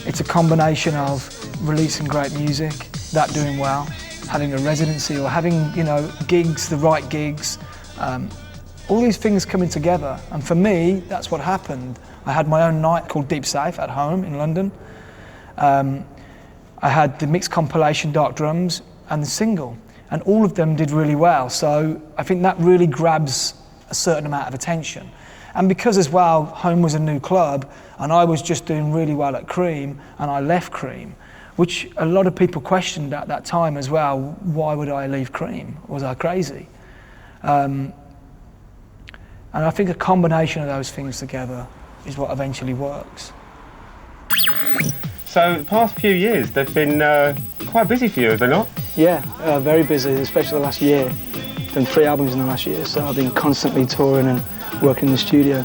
Speaker 1: it's a combination of releasing great music, that doing well, having a residency or having, gigs, the right gigs, all these things coming together. And for me, that's what happened. I had my own night called Deep South at home in London. I had the mixed compilation Dark Drums and the single, and all of them did really well. So I think that really grabs a certain amount of attention. And because as well, home was a new club, and I was just doing really well at Cream, and I left Cream, which a lot of people questioned at that time as well. Why would I leave Cream? Was I crazy? And I think a combination of those things together is what eventually works.
Speaker 17: So the past few years, they've been quite busy for you, have they not?
Speaker 15: Yeah, very busy, especially the last year. Done 3 albums in the last year, so I've been constantly touring and working in the studio.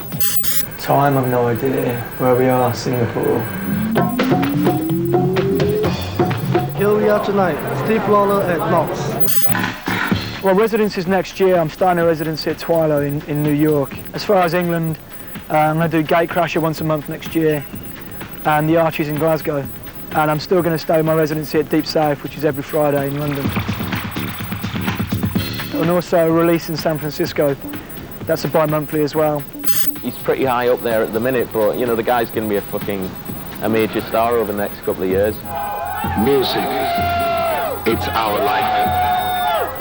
Speaker 15: Time, I've no idea where we are, Singapore.
Speaker 18: Here we are tonight, Steve Lawler at Knox.
Speaker 15: Well, residencies next year. I'm starting a residency at Twilo in New York. As far as England, I'm going to do Gatecrasher once a month next year, and the Archies in Glasgow. And I'm still going to stay with my residency at Deep South, which is every Friday in London. And also a release in San Francisco. That's a bi-monthly as well.
Speaker 19: He's pretty high up there at the minute, but the guy's going to be a major star over the next couple of years.
Speaker 20: Music, it's our life.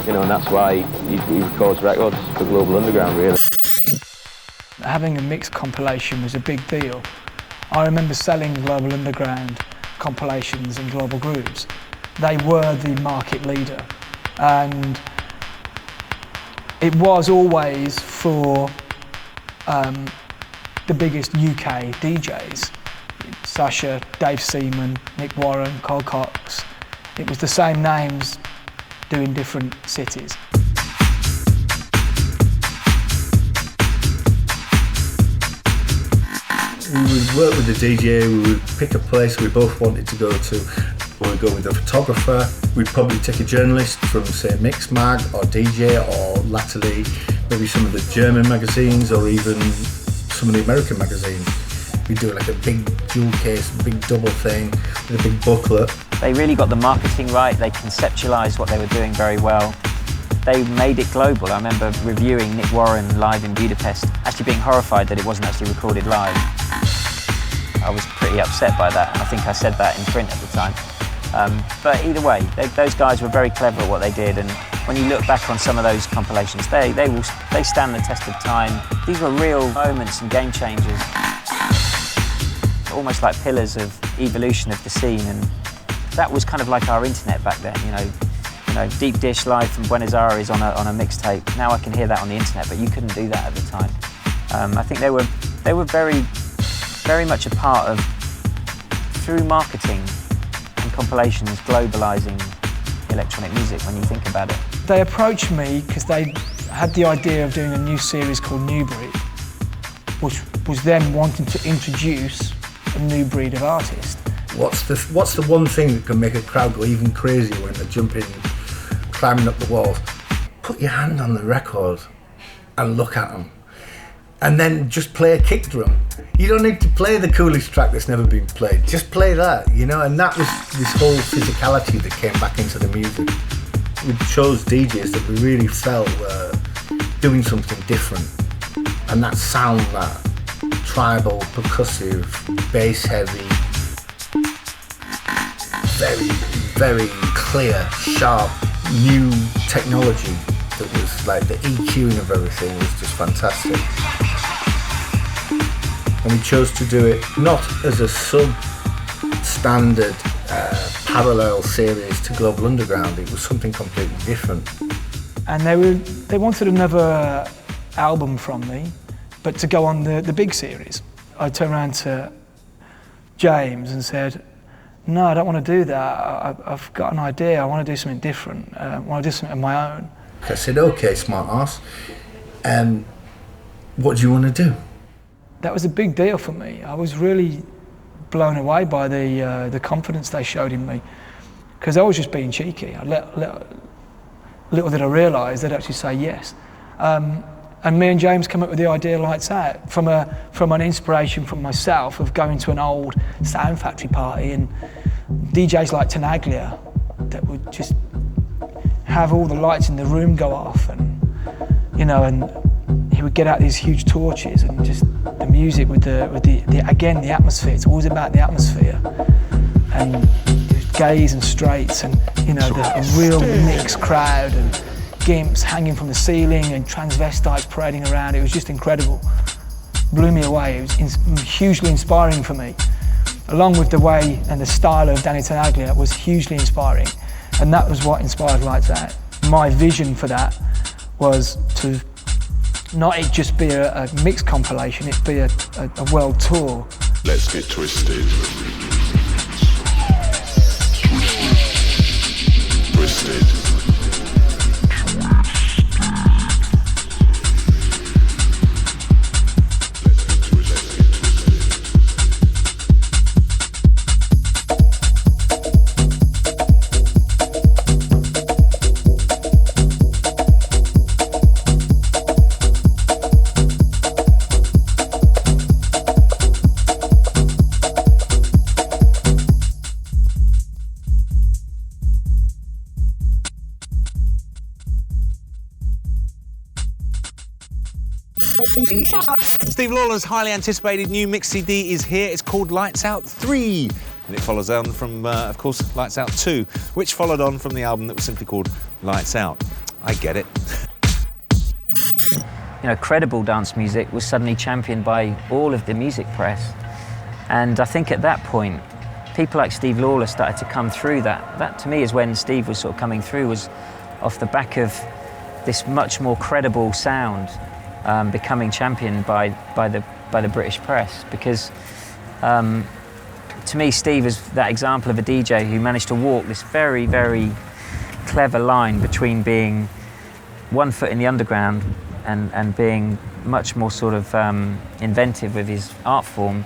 Speaker 19: And that's why he records records for Global Underground, really.
Speaker 1: Having a mixed compilation was a big deal. I remember selling Global Underground compilations and Global Grooves. They were the market leader, and it was always for the biggest UK DJs. Sasha, Dave Seaman, Nick Warren, Carl Cox. It was the same names doing different cities.
Speaker 3: We would work with the DJ, we would pick a place we both wanted to go to. We would go with a photographer. We'd probably take a journalist from, say, Mix Mag or DJ, or latterly maybe some of the German magazines or even some of the American magazines. We'd do like a big jewel case, big double thing with a big booklet.
Speaker 4: They really got the marketing right, they conceptualised what they were doing very well. They made it global. I remember reviewing Nick Warren live in Budapest, actually being horrified that it wasn't actually recorded live. I was pretty upset by that, and I think I said that in print at the time. But either way, those guys were very clever at what they did, and when you look back on some of those compilations, they stand the test of time. These were real moments and game changers, almost like pillars of evolution of the scene, and that was kind of like our internet back then. You know, deep dish live from Buenos Aires on a mixtape. Now I can hear that on the internet, but you couldn't do that at the time. I think they were very much a part of, through marketing and compilations, globalising electronic music when you think about it.
Speaker 1: They approached me because they had the idea of doing a new series called New Breed, which was them wanting to introduce a new breed of artist.
Speaker 3: What's the one thing that can make a crowd go even crazier when they're jumping, climbing up the walls? Put your hand on the record and look at them. And then just play a kick drum. You don't need to play the coolest track that's never been played. Just play that, you know? And that was this whole physicality that came back into the music. We chose DJs that we really felt were doing something different. And that sound, that tribal, percussive, bass heavy, very, very clear, sharp, new technology that was like the EQing of everything was just fantastic. And we chose to do it not as a sub-standard parallel series to Global Underground, it was something completely different.
Speaker 1: And they wanted another album from me, but to go on the big series. I turned around to James and said, no, I don't want to do that. I've got an idea. I want to do something different. I want to do something of my own.
Speaker 3: I said, okay, smart ass. What do you want to do?
Speaker 1: That was a big deal for me. I was really blown away by the confidence they showed in me, because I was just being cheeky. Little did I realise they'd actually say yes. And me and James came up with the idea Lights Out from an inspiration from myself of going to an old Sound Factory party, and DJs like Tenaglia that would just have all the lights in the room go off, and and he would get out these huge torches, and just the music with the atmosphere. It's always about the atmosphere, and gays and straights, and a real mixed crowd, and gimps hanging from the ceiling, and transvestites parading around. It was just incredible. Blew me away. It was hugely inspiring for me. Along with the way and the style of Danny Tenaglia was hugely inspiring, and that was what inspired Lights Out. My vision for that was to not it just be a mixed compilation, it be a world tour.
Speaker 20: Let's get twisted. Twisted.
Speaker 21: Steve Lawler's highly anticipated new mix CD is here. It's called Lights Out 3, and it follows on from, of course, Lights Out 2, which followed on from the album that was simply called Lights Out. I get it.
Speaker 4: Credible dance music was suddenly championed by all of the music press, and I think at that point, people like Steve Lawler started to come through. That to me is when Steve was sort of coming through, was off the back of this much more credible sound. Becoming championed by the by the British press, because to me, Steve is that example of a DJ who managed to walk this very, very clever line between being one foot in the underground and being much more sort of inventive with his art form,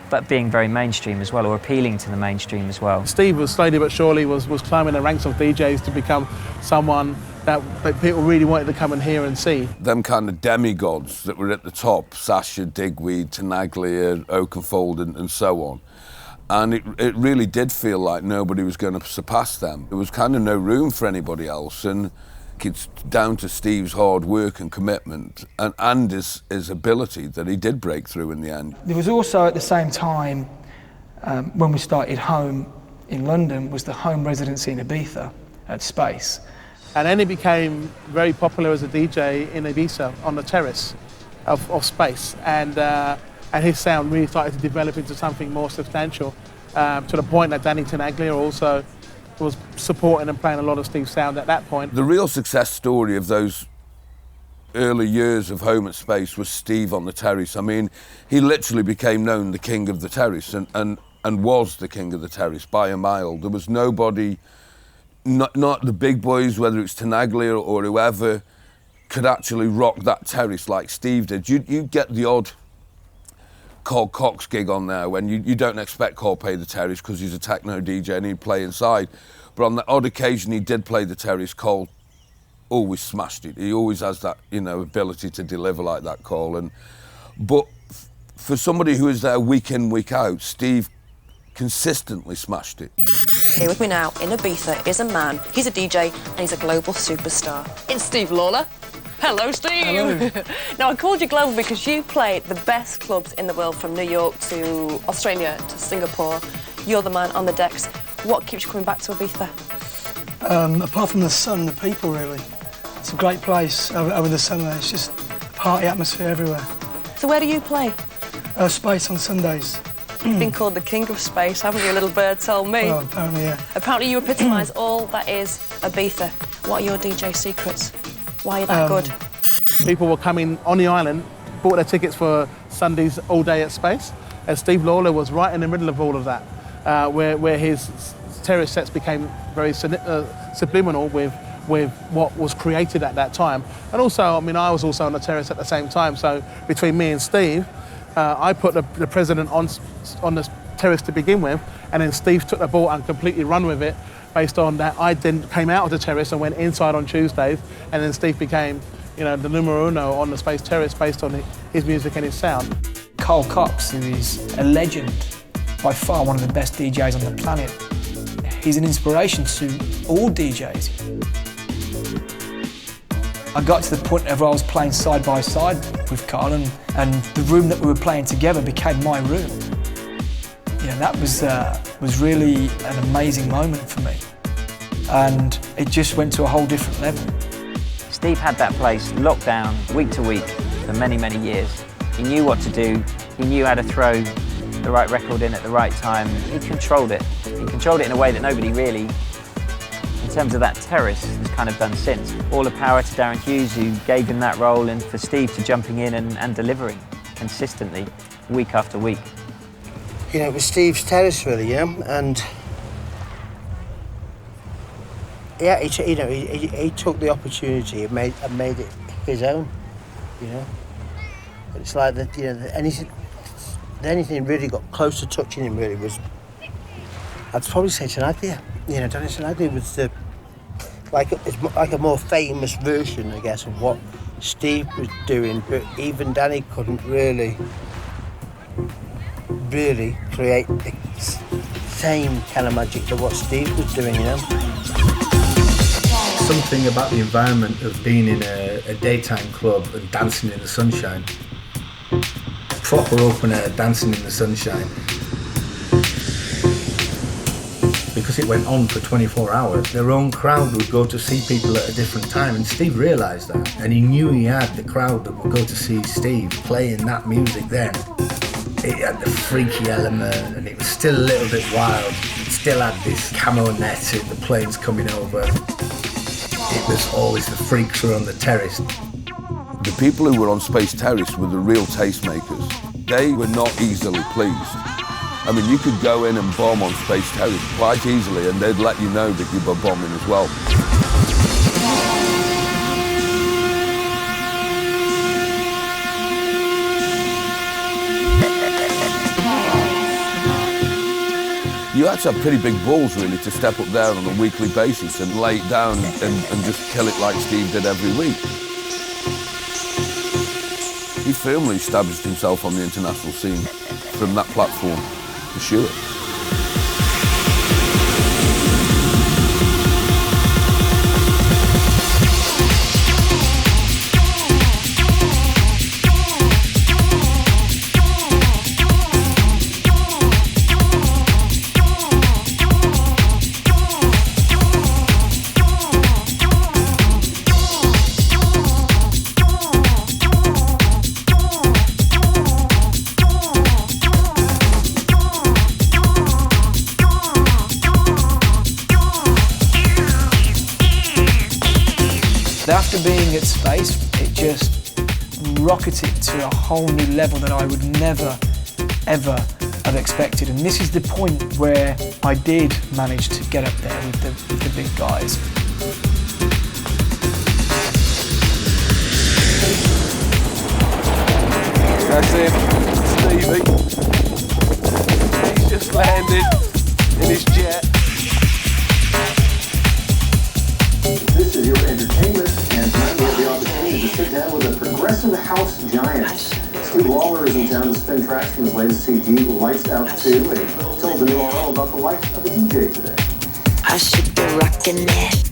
Speaker 4: but being very mainstream as well, or appealing to the mainstream as well.
Speaker 5: Steve was slowly but surely was climbing the ranks of DJs to become someone that people really wanted to come and hear and see.
Speaker 2: Them kind of demigods that were at the top, Sasha, Digweed, Tenaglia, Oakenfold and so on. And it really did feel like nobody was going to surpass them. There was kind of no room for anybody else, and it's down to Steve's hard work and commitment and his ability that he did break through in the end.
Speaker 1: There was also at the same time, when we started Home in London, was the home residency in Ibiza at Space.
Speaker 5: And then he became very popular as a DJ in Ibiza on the terrace of Space, and his sound really started to develop into something more substantial, to the point that Danny Tenaglia also was supporting and playing a lot of Steve's sound at that point.
Speaker 2: The real success story of those early years of Home at Space was Steve on the terrace. I mean, he literally became known the king of the terrace and was the king of the terrace by a mile. There was nobody, not the big boys, whether it's Tenaglia or whoever, could actually rock that terrace like Steve did. You get the odd Carl Cox gig on there when you don't expect Carl play the terrace because he's a techno DJ and he'd play inside. But on the odd occasion he did play the terrace, Carl always smashed it. He always has that, ability to deliver like that, Carl. But for somebody who is there week in, week out, Steve consistently smashed it.
Speaker 22: Here with me now in Ibiza is a man. He's a DJ and he's a global superstar. It's Steve Lawler. Hello, Steve.
Speaker 1: Hello.
Speaker 22: Now, I called you global because you play the best clubs in the world, from New York to Australia to Singapore. You're the man on the decks. What keeps you coming back to Ibiza?
Speaker 15: Apart from the sun, the people, really. It's a great place over the summer. It's just a party atmosphere everywhere.
Speaker 22: So where do you play?
Speaker 15: Space on Sundays.
Speaker 22: You've been called the king of space, haven't you? A little bird told me.
Speaker 15: Well, apparently, yeah.
Speaker 22: Apparently you epitomise all that is Ibiza. What are your DJ secrets? Why are you that good?
Speaker 5: People were coming on the island, bought their tickets for Sundays all day at Space, and Steve Lawler was right in the middle of all of that, where his terrace sets became very subliminal with what was created at that time. And also, I was also on the terrace at the same time, so between me and Steve, I put the president on the terrace to begin with, and then Steve took the ball and completely run with it. Based on that, I then came out of the terrace and went inside on Tuesdays, and then Steve became, the numero uno on the Space terrace based on his music and his sound.
Speaker 1: Carl Cox is a legend, by far one of the best DJs on the planet. He's an inspiration to all DJs. I got to the point where I was playing side by side with Carl, and the room that we were playing together became my room. That was really an amazing moment for me, and it just went to a whole different level.
Speaker 4: Steve had that place locked down week to week for many, many years. He knew what to do, he knew how to throw the right record in at the right time. He controlled it. He controlled it in a way that nobody really, in terms of that terrace, has kind of done since. All the power to Darren Hughes, who gave him that role, and for Steve to jumping in and delivering consistently, week after week.
Speaker 6: It was Steve's terrace, really, and yeah, he took the opportunity and made it his own, It's like that, anything really got close to touching him. Really was, I'd probably say Tenaglia. Danny Tenaglia was it's like a more famous version, I guess, of what Steve was doing, but even Danny couldn't really create the same kind of magic to what Steve was doing,
Speaker 3: Something about the environment of being in a daytime club and dancing in the sunshine. Proper open air dancing in the sunshine. Because it went on for 24 hours, their own crowd would go to see people at a different time, and Steve realised that. And he knew he had the crowd that would go to see Steve playing that music then. It had the freaky element, and it was still a little bit wild. It still had this camo net and the planes coming over. It was always the freaks were on the terrace.
Speaker 2: The people who were on Space Terrace were the real tastemakers. They were not easily pleased. I mean, you could go in and bomb on Space Terrace quite easily and they'd let you know that you were bombing as well. You had to have pretty big balls, really, to step up there on a weekly basis and lay it down and just kill it like Steve did every week. He firmly established himself on the international scene from that platform, for sure.
Speaker 1: After being at Space, it just rocketed to a whole new level that I would never, ever have expected. And this is the point where I did manage to get up there with the big guys.
Speaker 9: That's him, Stevie. He's just landed in his jet.
Speaker 10: This is your entertainment, and tonight we have the opportunity to sit down with a progressive house giant. Steve Lawler is in town to spin tracks from his latest CD, Lights Out 2, and he told the new RL about the life of a DJ today.
Speaker 8: I should be rocking it.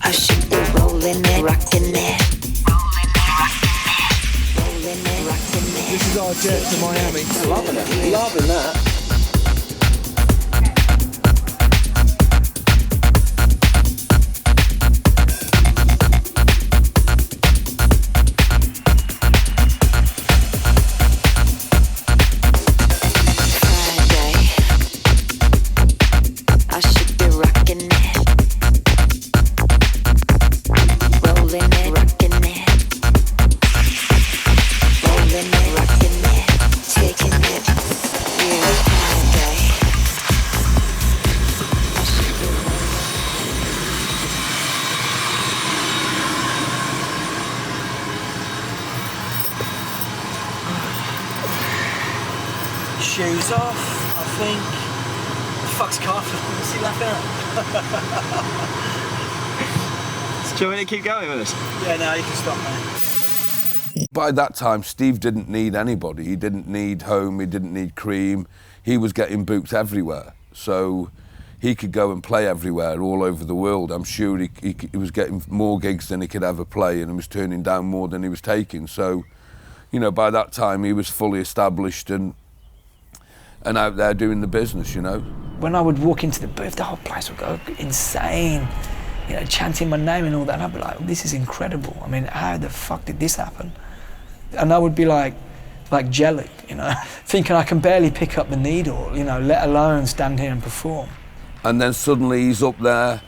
Speaker 8: I should be rolling it, rocking it.
Speaker 9: This is our jet to Miami.
Speaker 6: Loving it. Loving that.
Speaker 12: Shoes off, I think. The fuck's car? What's he laughing at?
Speaker 23: Do you want me to keep going with us?
Speaker 12: Yeah, no, you can stop, mate.
Speaker 2: By that time, Steve didn't need anybody. He didn't need Home, he didn't need Cream. He was getting booked everywhere. So he could go and play everywhere, all over the world. I'm sure he was getting more gigs than he could ever play, and he was turning down more than he was taking. So, you know, by that time, he was fully established and out there doing the business, you know.
Speaker 1: When I would walk into the booth, the whole place would go insane, you know, chanting my name and all that, and I'd be like, this is incredible. I mean, how the fuck did this happen? And I would be like jelly, you know, thinking I can barely pick up the needle, you know, let alone stand here and perform.
Speaker 2: And then suddenly he's up there,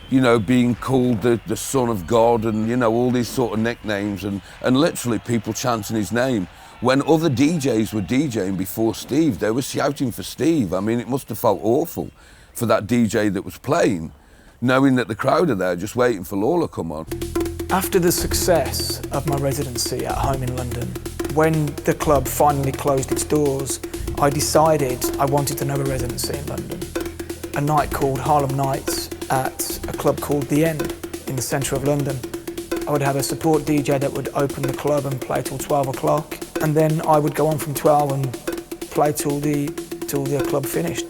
Speaker 2: you know, being called the Son of God and, you know, all these sort of nicknames and literally people chanting his name. When other DJs were DJing before Steve, they were shouting for Steve. I mean, it must have felt awful for that DJ that was playing, knowing that the crowd are there just waiting for Lawler to come on.
Speaker 1: After the success of my residency at home in London, when the club finally closed its doors, I decided I wanted another residency in London. A night called Harlem Nights at a club called The End in the centre of London. I would have a support DJ that would open the club and play till 12 o'clock. And then I would go on from 12 and play till the club finished.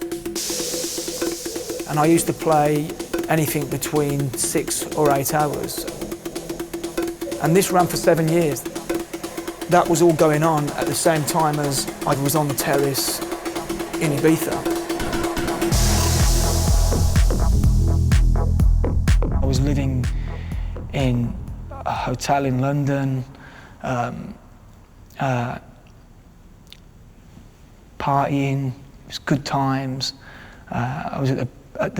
Speaker 1: And I used to play anything between 6 or 8 hours. And this ran for 7 years. That was all going on at the same time as I was on the terrace in Ibiza. I was living in a hotel in London, partying, it was good times. I was at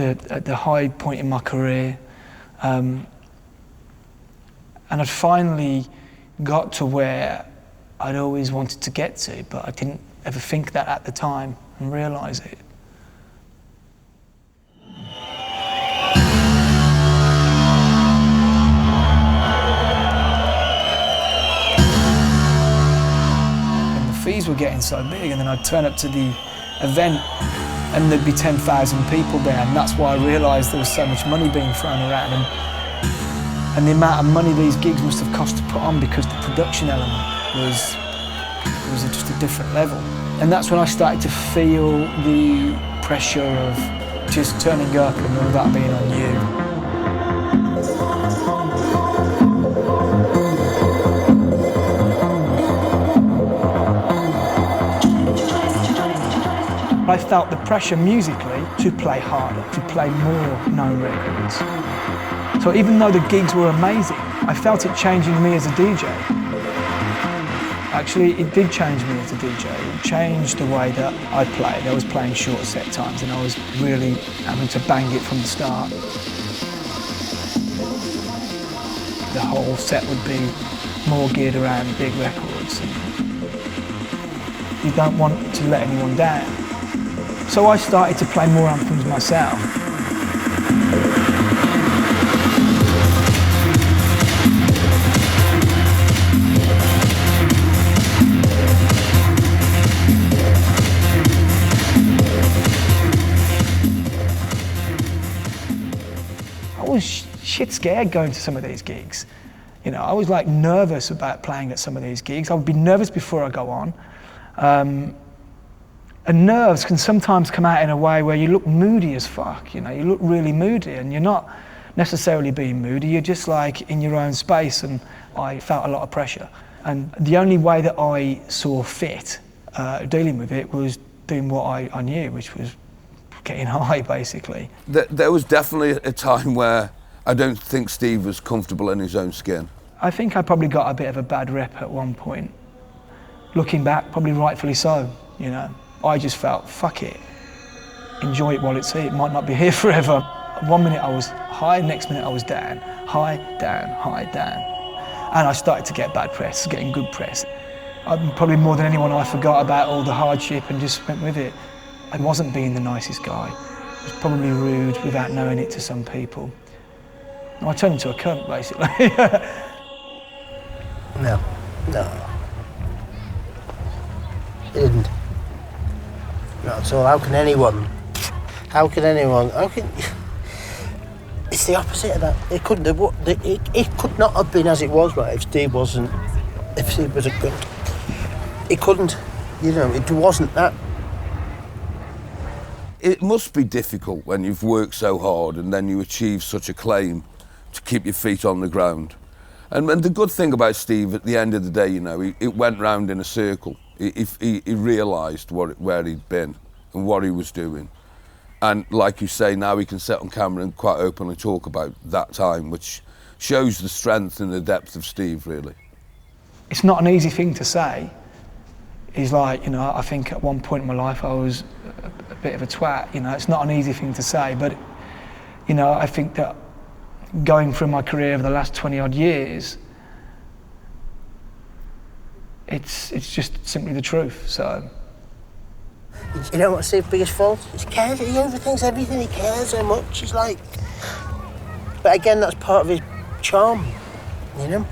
Speaker 1: the high point in my career, and I'd finally got to where I'd always wanted to get to, but I didn't ever think that at the time and realise it. And the fees were getting so big, and then I'd turn up to the event and there'd be 10,000 people there, and that's why I realised there was so much money being thrown around, and the amount of money these gigs must have cost to put on, because the production element was just a different level. And that's when I started to feel the pressure of just turning up and all that being on you. I felt the pressure musically to play harder, to play more known records. So even though the gigs were amazing, I felt it changing me as a DJ. Actually, it did change me as a DJ. It changed the way that I played. I was playing shorter set times and I was really having to bang it from the start. The whole set would be more geared around big records. And you don't want to let anyone down. So I started to play more anthems myself. I was shit scared going to some of these gigs. You know, I was like nervous about playing at some of these gigs. I would be nervous before I go on. And nerves can sometimes come out in a way where you look moody as fuck, you know, you look really moody, and you're not necessarily being moody, you're just like in your own space, and I felt a lot of pressure. And the only way that I saw fit dealing with it was doing what I knew, which was getting high, basically.
Speaker 2: There was definitely a time where I don't think Steve was comfortable in his own skin.
Speaker 1: I think I probably got a bit of a bad rep at one point. Looking back, probably rightfully so, you know. I just felt, fuck it, enjoy it while it's here, it might not be here forever. 1 minute I was high, next minute I was down, high, down, high, down. And I started to get bad press, getting good press. Probably more than anyone, I forgot about all the hardship and just went with it. I wasn't being the nicest guy. I was probably rude without knowing it to some people. I turned into a cunt, basically.
Speaker 6: No. It didn't. Not at all. How can anyone? It's the opposite of that. It couldn't have. It could not have been as it was, right? If Steve was a good, it couldn't. You know, it wasn't that.
Speaker 2: It must be difficult when you've worked so hard and then you achieve such acclaim to keep your feet on the ground. And the good thing about Steve, at the end of the day, you know, it went round in a circle. He realised where he'd been and what he was doing. And like you say, now he can sit on camera and quite openly talk about that time, which shows the strength and the depth of Steve, really.
Speaker 1: It's not an easy thing to say. He's like, you know, I think at one point in my life I was a bit of a twat, you know, it's not an easy thing to say, but, you know, I think that going through my career over the last 20 odd years, it's just simply the truth, so.
Speaker 6: You know what's Steve's biggest fault? He cares, he overthinks everything, he cares so much, he's like... But again, that's part of his charm, you know?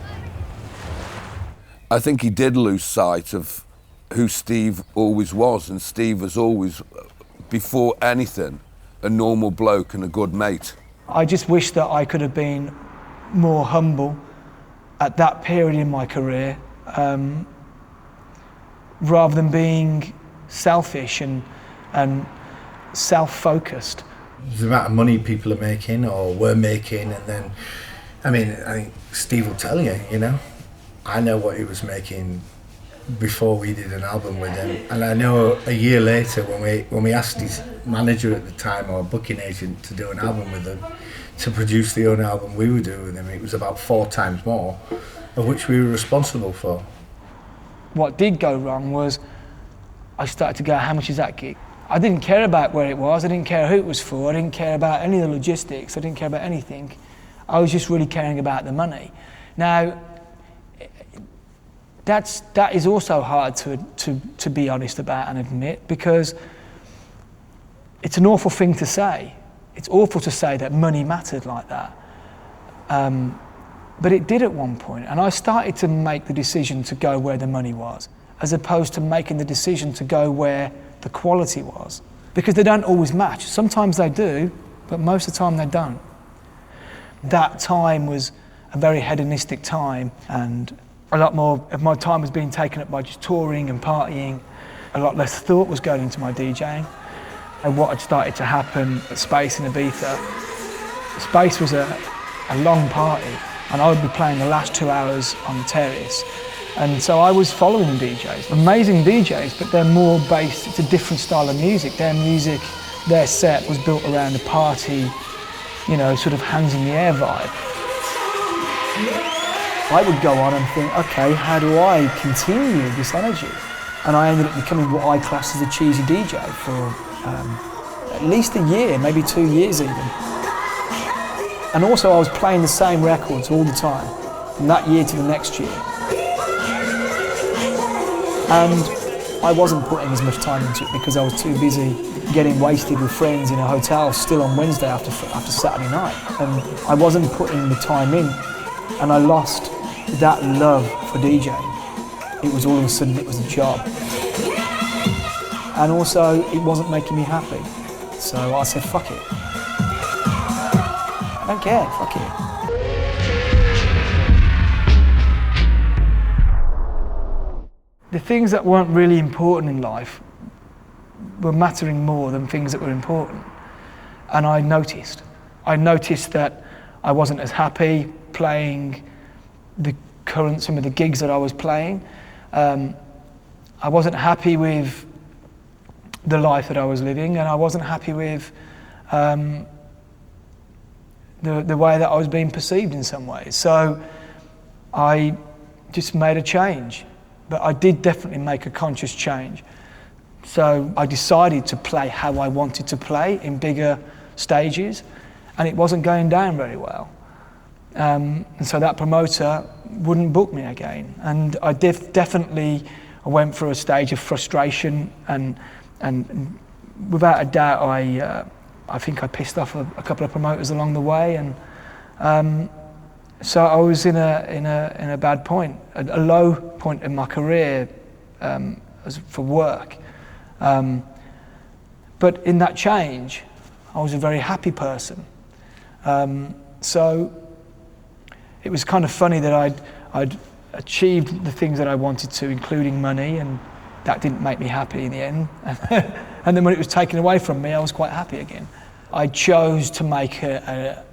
Speaker 2: I think he did lose sight of who Steve always was, and Steve was always, before anything, a normal bloke and a good mate.
Speaker 1: I just wish that I could have been more humble at that period in my career, rather than being selfish and self-focused.
Speaker 3: The amount of money people are making or were making, and then, I think Steve will tell you, you know, I know what he was making before we did an album with him, and I know a year later when we asked his manager at the time, or booking agent, to do an album with him, to produce the own album we would do with him, it was about 4 times more, of which we were responsible for.
Speaker 1: What did go wrong was I started to go, how much is that gig? I didn't care about where it was, I didn't care who it was for, I didn't care about any of the logistics, I didn't care about anything. I was just really caring about the money. Now, that is also hard to be honest about and admit, because it's an awful thing to say. It's awful to say that money mattered like that. But it did at one point, and I started to make the decision to go where the money was, as opposed to making the decision to go where the quality was. Because they don't always match. Sometimes they do, but most of the time they don't. That time was a very hedonistic time, and a lot more of my time was being taken up by just touring and partying. A lot less thought was going into my DJing. And what had started to happen at Space in Ibiza, Space was a long party, and I would be playing the last 2 hours on the terrace. And so I was following DJs, amazing DJs, but they're more based, it's a different style of music. Their set was built around a party, you know, sort of hands in the air vibe. I would go on and think, okay, how do I continue this energy? And I ended up becoming what I class as a cheesy DJ for at least a year, maybe 2 years even. And also I was playing the same records all the time, from that year to the next year. And I wasn't putting as much time into it because I was too busy getting wasted with friends in a hotel still on Wednesday after Saturday night. And I wasn't putting the time in, and I lost that love for DJing. It was all of a sudden, it was a job. And also, it wasn't making me happy. So I said, fuck it. I don't care, fuck it. The things that weren't really important in life were mattering more than things that were important. And I noticed that I wasn't as happy playing some of the gigs that I was playing. I wasn't happy with the life that I was living, and I wasn't happy with the way that I was being perceived in some ways. So I just made a change, but I did definitely make a conscious change. So I decided to play how I wanted to play in bigger stages, and it wasn't going down very well. And so that promoter wouldn't book me again. And I definitely went through a stage of frustration, and without a doubt, I think I pissed off a couple of promoters along the way, and so I was in a bad point, a low point in my career for work. But in that change, I was a very happy person. So it was kind of funny that I'd achieved the things that I wanted to, including money, and that didn't make me happy in the end. And then when it was taken away from me, I was quite happy again. I chose to make a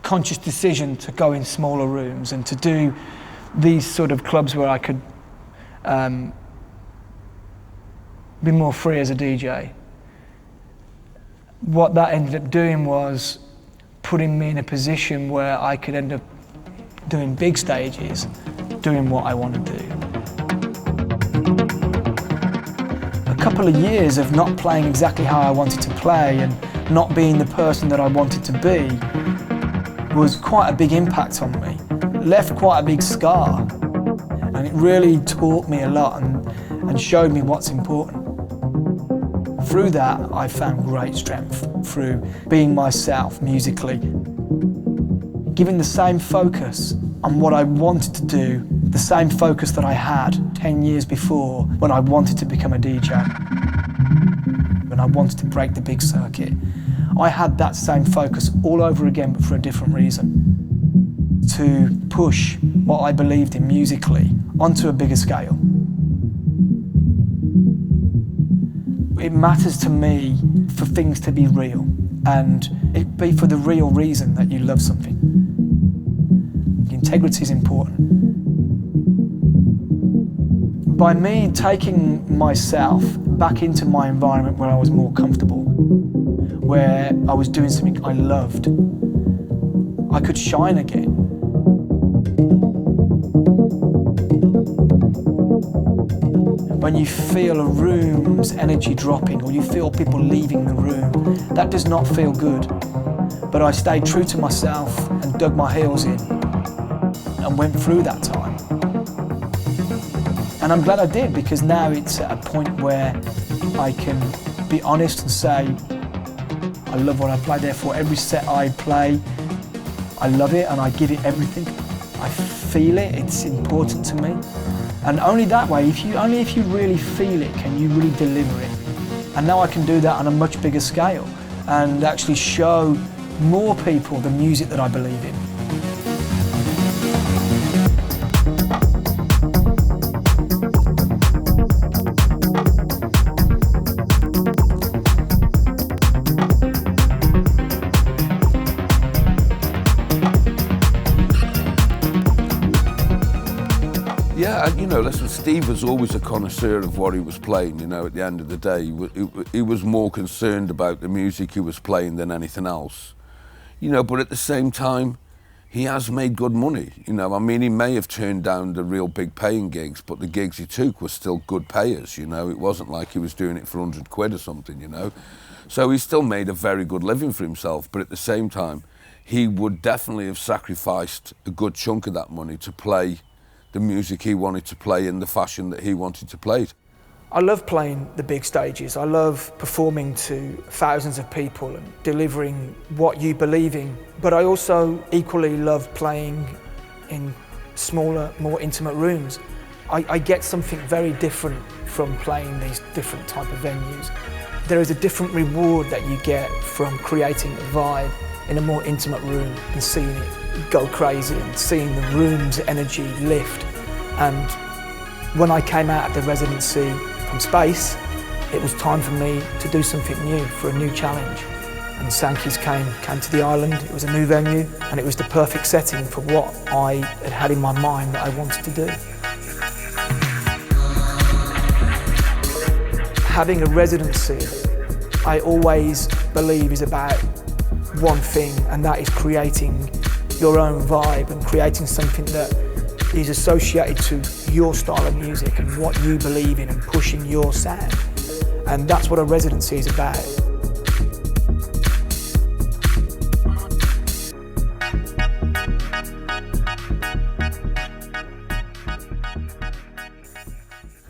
Speaker 1: conscious decision to go in smaller rooms and to do these sort of clubs where I could be more free as a DJ. What that ended up doing was putting me in a position where I could end up doing big stages, doing what I want to do. A couple of years of not playing exactly how I wanted to play and not being the person that I wanted to be was quite a big impact on me. It left quite a big scar, and it really taught me a lot and showed me what's important. Through that, I found great strength through being myself musically. Giving the same focus on what I wanted to do, the same focus that I had 10 years before when I wanted to become a DJ, when I wanted to break the big circuit. I had that same focus all over again, but for a different reason. To push what I believed in musically onto a bigger scale. It matters to me for things to be real, and it be for the real reason that you love something. Integrity is important. By me taking myself back into my environment where I was more comfortable, where I was doing something I loved, I could shine again. When you feel a room's energy dropping, or you feel people leaving the room, that does not feel good. But I stayed true to myself and dug my heels in and went through that time. And I'm glad I did, because now it's at a point where I can be honest and say, I love what I play, therefore every set I play, I love it and I give it everything. I feel it, it's important to me. And only that way, only if you really feel it, can you really deliver it. And now I can do that on a much bigger scale and actually show more people the music that I believe in.
Speaker 2: Yeah, and listen, Steve was always a connoisseur of what he was playing, at the end of the day. He was more concerned about the music he was playing than anything else. But at the same time, he has made good money. He may have turned down the real big paying gigs, but the gigs he took were still good payers, It wasn't like he was doing it for 100 quid or something, So he still made a very good living for himself, but at the same time, he would definitely have sacrificed a good chunk of that money to play the music he wanted to play in the fashion that he wanted to play it.
Speaker 1: I love playing the big stages. I love performing to thousands of people and delivering what you believe in. But I also equally love playing in smaller, more intimate rooms. I get something very different from playing these different type of venues. There is a different reward that you get from creating a vibe in a more intimate room and seeing it go crazy and seeing the room's energy lift. And when I came out of the residency from Space, it was time for me to do something new, for a new challenge. And Sankey's came to the island. It was a new venue and it was the perfect setting for what I had in my mind that I wanted to do. Having a residency, I always believe, is about one thing, and that is creating your own vibe and creating something that is associated to your style of music and what you believe in and pushing your sound. And that's what a residency is about.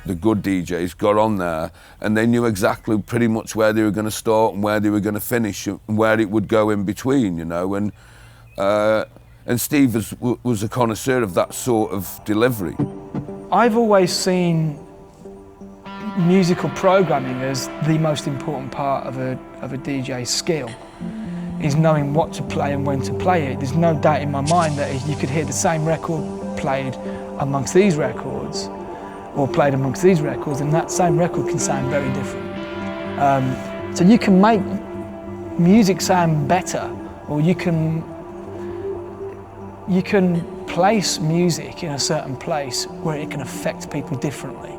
Speaker 2: The good DJs got on there and they knew exactly pretty much where they were going to start and where they were going to finish and where it would go in between, and Steve was a connoisseur of that sort of delivery.
Speaker 1: I've always seen musical programming as the most important part of a DJ's skill, is knowing what to play and when to play it. There's no doubt in my mind that you could hear the same record played amongst these records or played amongst these records, and that same record can sound very different. So you can make music sound better, or you can place music in a certain place where it can affect people differently.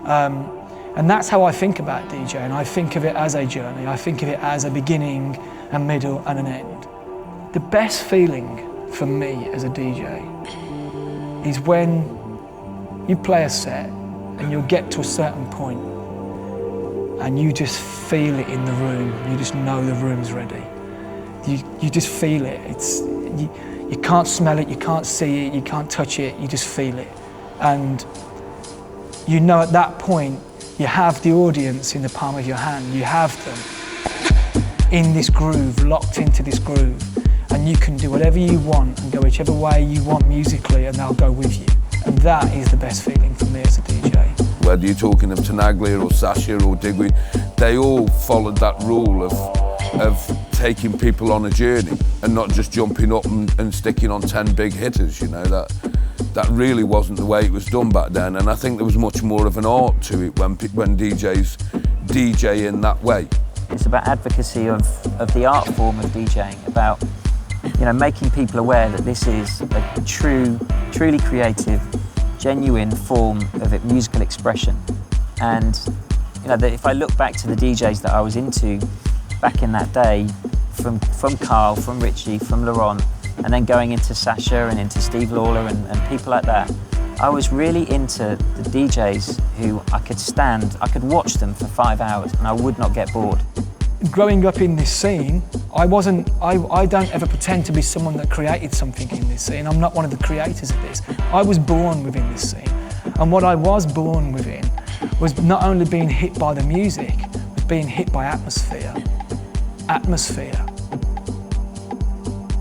Speaker 1: And that's how I think about DJing. I think of it as a journey. I think of it as a beginning, a middle and an end. The best feeling for me as a DJ is when you play a set and you'll get to a certain point and you just feel it in the room. You just know the room's ready. You just feel it. You can't smell it, you can't see it, you can't touch it, you just feel it. And you know at that point, you have the audience in the palm of your hand. You have them in this groove, locked into this groove. And you can do whatever you want and go whichever way you want musically, and they'll go with you. And that is the best feeling for me as a DJ.
Speaker 2: Whether you're talking of Tenaglia or Sasha or Digweed, they all followed that rule of taking people on a journey and not just jumping up and sticking on 10 big hitters, that really wasn't the way it was done back then. And I think there was much more of an art to it when DJs DJ in that way.
Speaker 4: It's about advocacy of the art form of DJing, about making people aware that this is a truly creative, genuine form of musical expression. And that if I look back to the DJs that I was into back in that day, from Carl, from Richie, from Laurent, and then going into Sasha and into Steve Lawler and people like that, I was really into the DJs who I could watch them for 5 hours and I would not get bored.
Speaker 1: Growing up in this scene, I don't ever pretend to be someone that created something in this scene. I'm not one of the creators of this. I was born within this scene. And what I was born within was not only being hit by the music, but being hit by atmosphere. Atmosphere.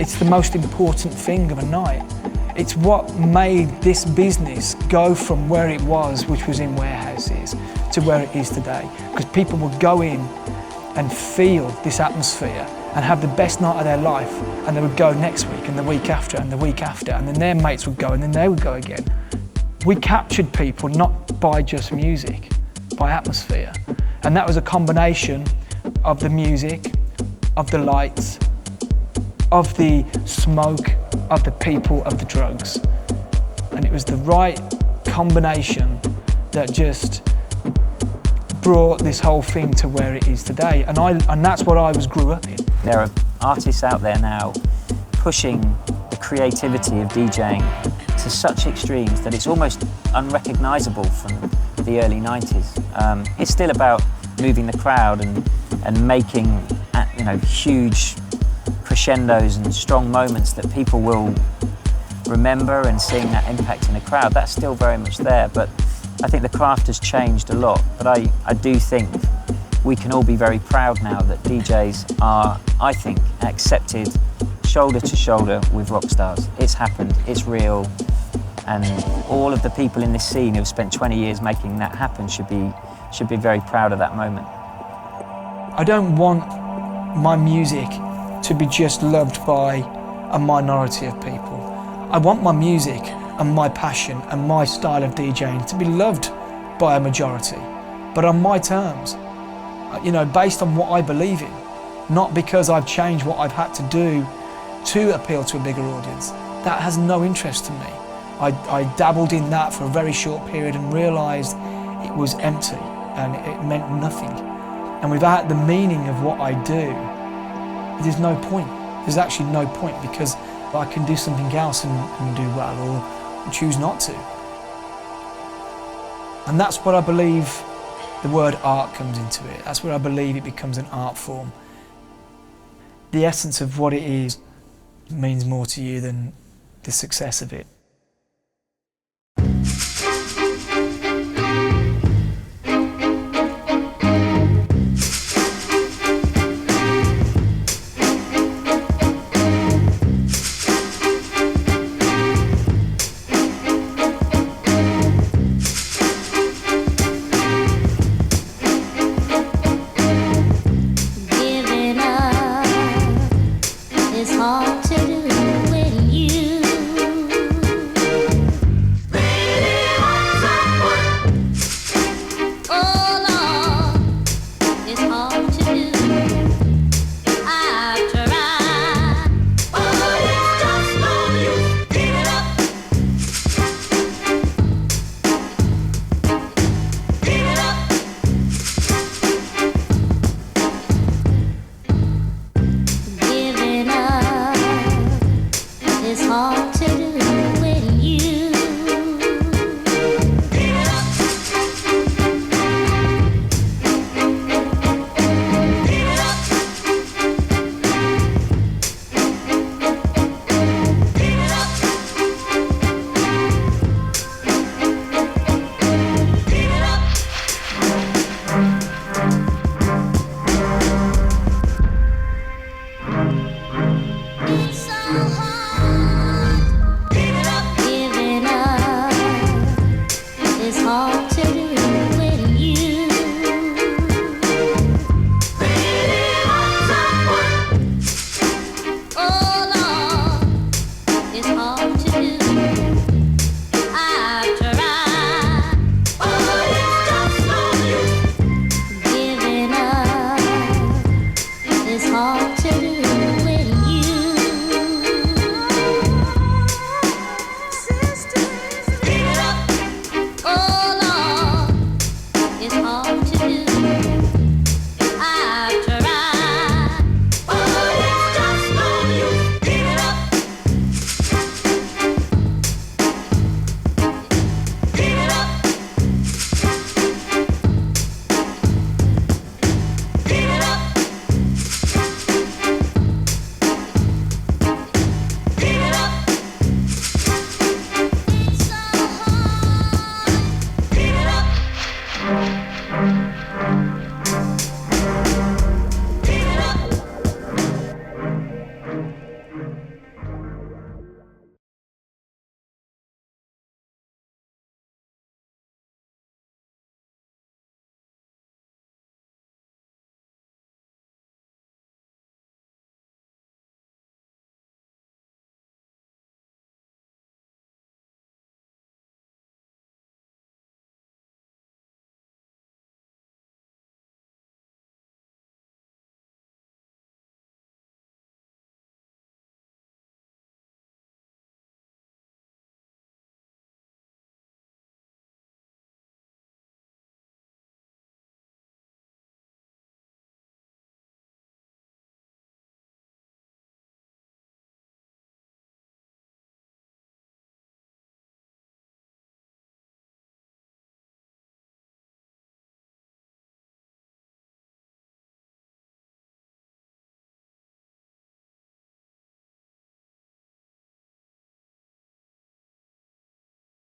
Speaker 1: It's the most important thing of a night. It's what made this business go from where it was, which was in warehouses, to where it is today. Because people would go in and feel this atmosphere and have the best night of their life, and they would go next week and the week after and the week after, and then their mates would go and then they would go again. We captured people not by just music, by atmosphere. And that was a combination of the music, of the lights, of the smoke, of the people, of the drugs. And it was the right combination that just brought this whole thing to where it is today. And that's what I grew up in.
Speaker 4: There are artists out there now pushing the creativity of DJing to such extremes that it's almost unrecognisable from the early 90s. It's still about moving the crowd and making huge crescendos and strong moments that people will remember, and seeing that impact in the crowd, that's still very much there. But I think the craft has changed a lot. But I do think we can all be very proud now that DJs are, I think, accepted shoulder to shoulder with rock stars. It's happened, it's real, and all of the people in this scene who have spent 20 years making that happen should be very proud of that moment.
Speaker 1: I don't want my music to be just loved by a minority of people. I want my music and my passion and my style of DJing to be loved by a majority, but on my terms, based on what I believe in, not because I've changed what I've had to do to appeal to a bigger audience. That has no interest to me. I dabbled in that for a very short period and realised it was empty and it meant nothing. And without the meaning of what I do, there's no point. There's actually no point, because I can do something else and do well, or choose not to. And that's what I believe the word art comes into it. That's where I believe it becomes an art form. The essence of what it is means more to you than the success of it.